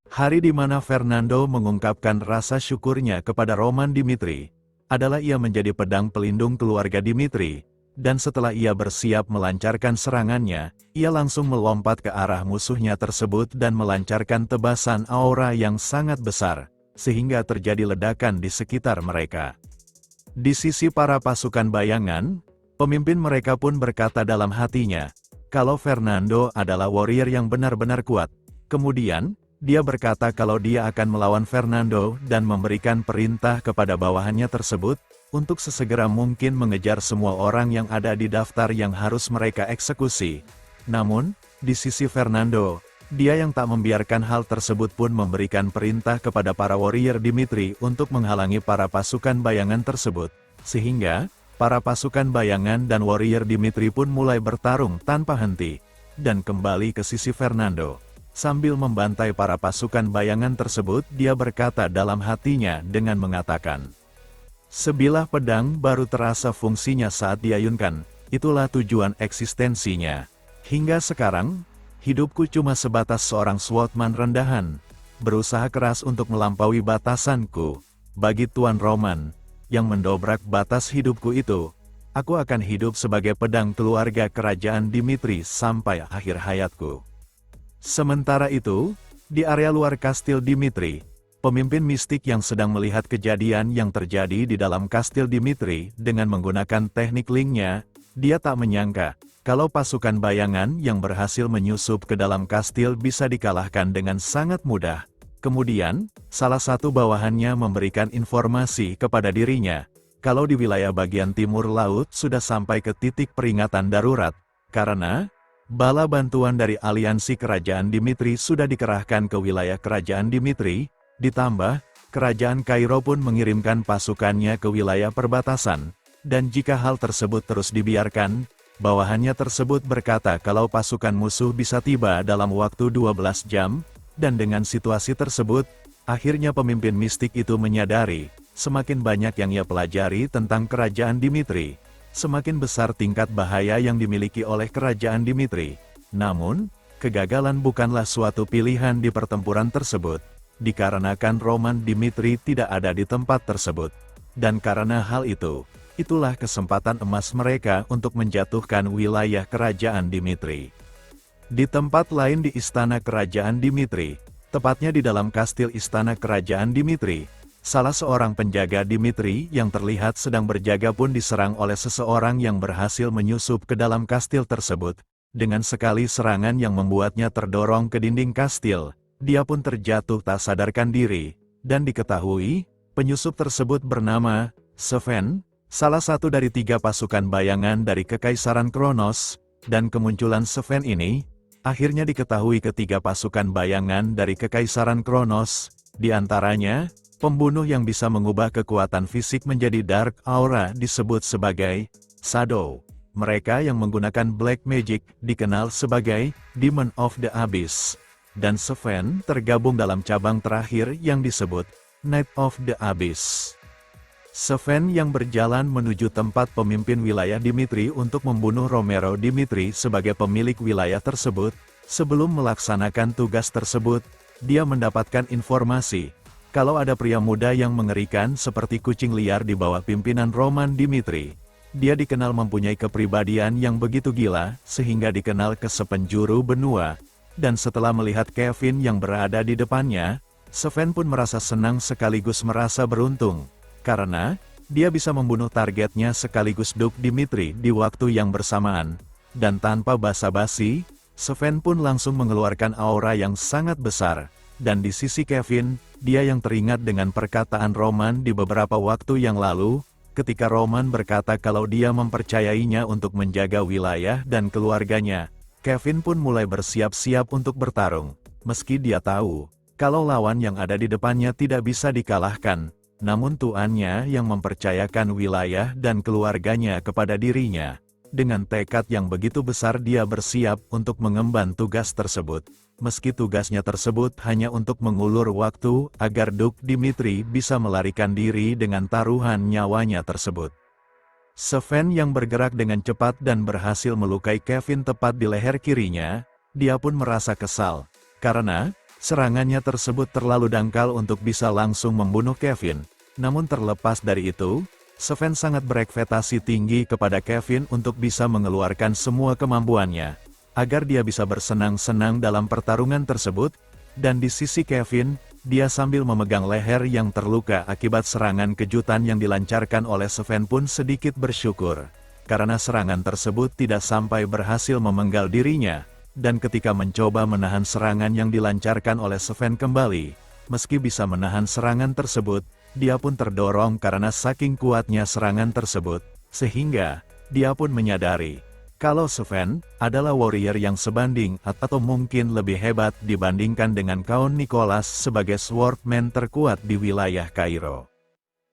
Hari di mana Fernando mengungkapkan rasa syukurnya kepada Roman Dimitri, adalah ia menjadi pedang pelindung keluarga Dimitri, dan setelah ia bersiap melancarkan serangannya, ia langsung melompat ke arah musuhnya tersebut dan melancarkan tebasan aura yang sangat besar, sehingga terjadi ledakan di sekitar mereka. Di sisi para pasukan bayangan, pemimpin mereka pun berkata dalam hatinya, kalau Fernando adalah warrior yang benar-benar kuat. Kemudian, dia berkata kalau dia akan melawan Fernando dan memberikan perintah kepada bawahannya tersebut, untuk sesegera mungkin mengejar semua orang yang ada di daftar yang harus mereka eksekusi. Namun, di sisi Fernando, dia yang tak membiarkan hal tersebut pun memberikan perintah kepada para warrior Dimitri untuk menghalangi para pasukan bayangan tersebut, sehingga, para pasukan bayangan dan warrior Dimitri pun mulai bertarung tanpa henti, dan kembali ke sisi Fernando. Sambil membantai para pasukan bayangan tersebut, dia berkata dalam hatinya dengan mengatakan, sebilah pedang baru terasa fungsinya saat diayunkan, itulah tujuan eksistensinya. Hingga sekarang, hidupku cuma sebatas seorang swordsman rendahan, berusaha keras untuk melampaui batasanku. Bagi Tuan Roman, yang mendobrak batas hidupku itu, aku akan hidup sebagai pedang keluarga kerajaan Dimitri sampai akhir hayatku. Sementara itu, di area luar kastil Dimitri, Pemimpin mistik yang sedang melihat kejadian yang terjadi di dalam kastil Dimitri dengan menggunakan teknik linknya, dia tak menyangka kalau pasukan bayangan yang berhasil menyusup ke dalam kastil bisa dikalahkan dengan sangat mudah. Kemudian, salah satu bawahannya memberikan informasi kepada dirinya, kalau di wilayah bagian timur laut sudah sampai ke titik peringatan darurat, karena bala bantuan dari aliansi kerajaan Dimitri sudah dikerahkan ke wilayah kerajaan Dimitri, ditambah, kerajaan Kairo pun mengirimkan pasukannya ke wilayah perbatasan, dan jika hal tersebut terus dibiarkan, bawahannya tersebut berkata kalau pasukan musuh bisa tiba dalam waktu 12 jam, dan dengan situasi tersebut, akhirnya pemimpin mistik itu menyadari, semakin banyak yang ia pelajari tentang kerajaan Dimitri, semakin besar tingkat bahaya yang dimiliki oleh kerajaan Dimitri. Namun, kegagalan bukanlah suatu pilihan di pertempuran tersebut, dikarenakan Roman Dimitri tidak ada di tempat tersebut. Dan karena hal itu, itulah kesempatan emas mereka untuk menjatuhkan wilayah kerajaan Dimitri. Di tempat lain di istana kerajaan Dimitri, tepatnya di dalam kastil istana kerajaan Dimitri, salah seorang penjaga Dimitri yang terlihat sedang berjaga pun diserang oleh seseorang yang berhasil menyusup ke dalam kastil tersebut. Dengan sekali serangan yang membuatnya terdorong ke dinding kastil, dia pun terjatuh tak sadarkan diri, dan diketahui, penyusup tersebut bernama Seven, salah satu dari 3 pasukan bayangan dari Kekaisaran Kronos, dan kemunculan Seven ini, akhirnya diketahui ketiga pasukan bayangan dari Kekaisaran Kronos, di antaranya, pembunuh yang bisa mengubah kekuatan fisik menjadi Dark Aura disebut sebagai Shadow. Mereka yang menggunakan Black Magic dikenal sebagai Demon of the Abyss. Dan Seven tergabung dalam cabang terakhir yang disebut Knight of the Abyss. Seven yang berjalan menuju tempat pemimpin wilayah Dimitri untuk membunuh Romero Dimitri sebagai pemilik wilayah tersebut. Sebelum melaksanakan tugas tersebut, dia mendapatkan informasi kalau ada pria muda yang mengerikan seperti kucing liar di bawah pimpinan Roman Dimitri. Dia dikenal mempunyai kepribadian yang begitu gila sehingga dikenal ke sepenjuru benua. Dan setelah melihat Kevin yang berada di depannya, Seven pun merasa senang sekaligus merasa beruntung, karena dia bisa membunuh targetnya sekaligus Duke Dimitri di waktu yang bersamaan. Dan tanpa basa-basi, Seven pun langsung mengeluarkan aura yang sangat besar, dan di sisi Kevin, dia yang teringat dengan perkataan Roman di beberapa waktu yang lalu, ketika Roman berkata kalau dia mempercayainya untuk menjaga wilayah dan keluarganya. Kevin pun mulai bersiap-siap untuk bertarung, meski dia tahu, kalau lawan yang ada di depannya tidak bisa dikalahkan, namun tuannya yang mempercayakan wilayah dan keluarganya kepada dirinya. Dengan tekad yang begitu besar dia bersiap untuk mengemban tugas tersebut, meski tugasnya tersebut hanya untuk mengulur waktu agar Duke Dimitri bisa melarikan diri dengan taruhan nyawanya tersebut. Seven yang bergerak dengan cepat dan berhasil melukai Kevin tepat di leher kirinya, dia pun merasa kesal, karena serangannya tersebut terlalu dangkal untuk bisa langsung membunuh Kevin. Namun terlepas dari itu, Seven sangat berekspektasi tinggi kepada Kevin untuk bisa mengeluarkan semua kemampuannya, agar dia bisa bersenang-senang dalam pertarungan tersebut, dan di sisi Kevin, dia sambil memegang leher yang terluka akibat serangan kejutan yang dilancarkan oleh Seven pun sedikit bersyukur, karena serangan tersebut tidak sampai berhasil memenggal dirinya, dan ketika mencoba menahan serangan yang dilancarkan oleh Seven kembali, meski bisa menahan serangan tersebut, dia pun terdorong karena saking kuatnya serangan tersebut, sehingga dia pun menyadari kalau Seven adalah warrior yang sebanding atau mungkin lebih hebat dibandingkan dengan Count Nicholas sebagai swordman terkuat di wilayah Kairo.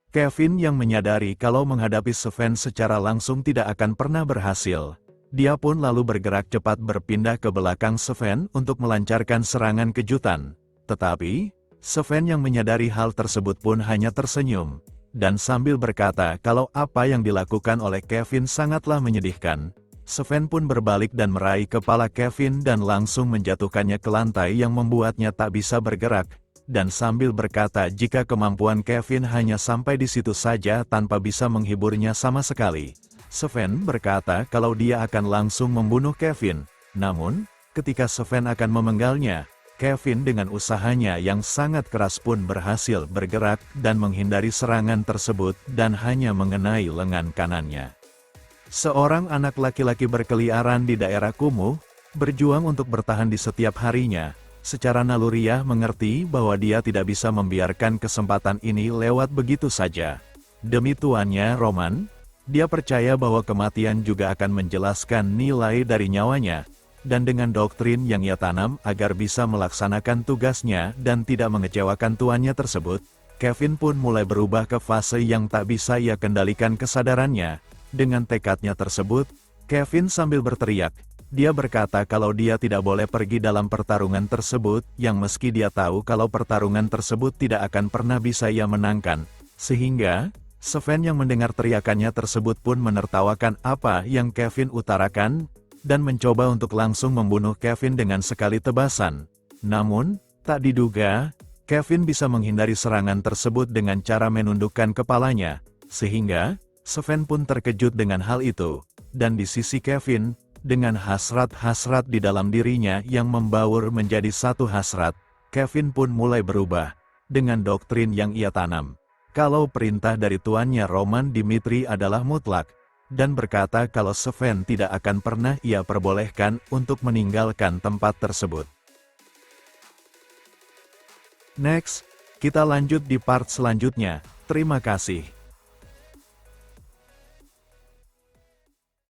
Kevin yang menyadari kalau menghadapi Seven secara langsung tidak akan pernah berhasil, dia pun lalu bergerak cepat berpindah ke belakang Seven untuk melancarkan serangan kejutan. Tetapi, Seven yang menyadari hal tersebut pun hanya tersenyum, dan sambil berkata kalau apa yang dilakukan oleh Kevin sangatlah menyedihkan. Seven pun berbalik dan meraih kepala Kevin dan langsung menjatuhkannya ke lantai yang membuatnya tak bisa bergerak, dan sambil berkata jika kemampuan Kevin hanya sampai di situ saja tanpa bisa menghiburnya sama sekali. Seven berkata kalau dia akan langsung membunuh Kevin, namun, ketika Seven akan memenggalnya, Kevin dengan usahanya yang sangat keras pun berhasil bergerak dan menghindari serangan tersebut dan hanya mengenai lengan kanannya. Seorang anak laki-laki berkeliaran di daerah kumuh, berjuang untuk bertahan di setiap harinya, secara naluriah mengerti bahwa dia tidak bisa membiarkan kesempatan ini lewat begitu saja. Demi tuannya Roman, dia percaya bahwa kematian juga akan menjelaskan nilai dari nyawanya, dan dengan doktrin yang ia tanam agar bisa melaksanakan tugasnya dan tidak mengecewakan tuannya tersebut, Kevin pun mulai berubah ke fase yang tak bisa ia kendalikan kesadarannya. Dengan tekadnya tersebut, Kevin sambil berteriak, dia berkata kalau dia tidak boleh pergi dalam pertarungan tersebut, yang meski dia tahu kalau pertarungan tersebut tidak akan pernah bisa ia menangkan, sehingga Sven yang mendengar teriakannya tersebut pun menertawakan apa yang Kevin utarakan, dan mencoba untuk langsung membunuh Kevin dengan sekali tebasan. Namun, tak diduga, Kevin bisa menghindari serangan tersebut dengan cara menundukkan kepalanya, sehingga Sven pun terkejut dengan hal itu. Dan di sisi Kevin, dengan hasrat-hasrat di dalam dirinya yang membaur menjadi satu hasrat, Kevin pun mulai berubah, dengan doktrin yang ia tanam. Kalau perintah dari tuannya Roman Dimitri adalah mutlak, dan berkata kalau Sven tidak akan pernah ia perbolehkan untuk meninggalkan tempat tersebut. Next, kita lanjut di part selanjutnya. Terima kasih.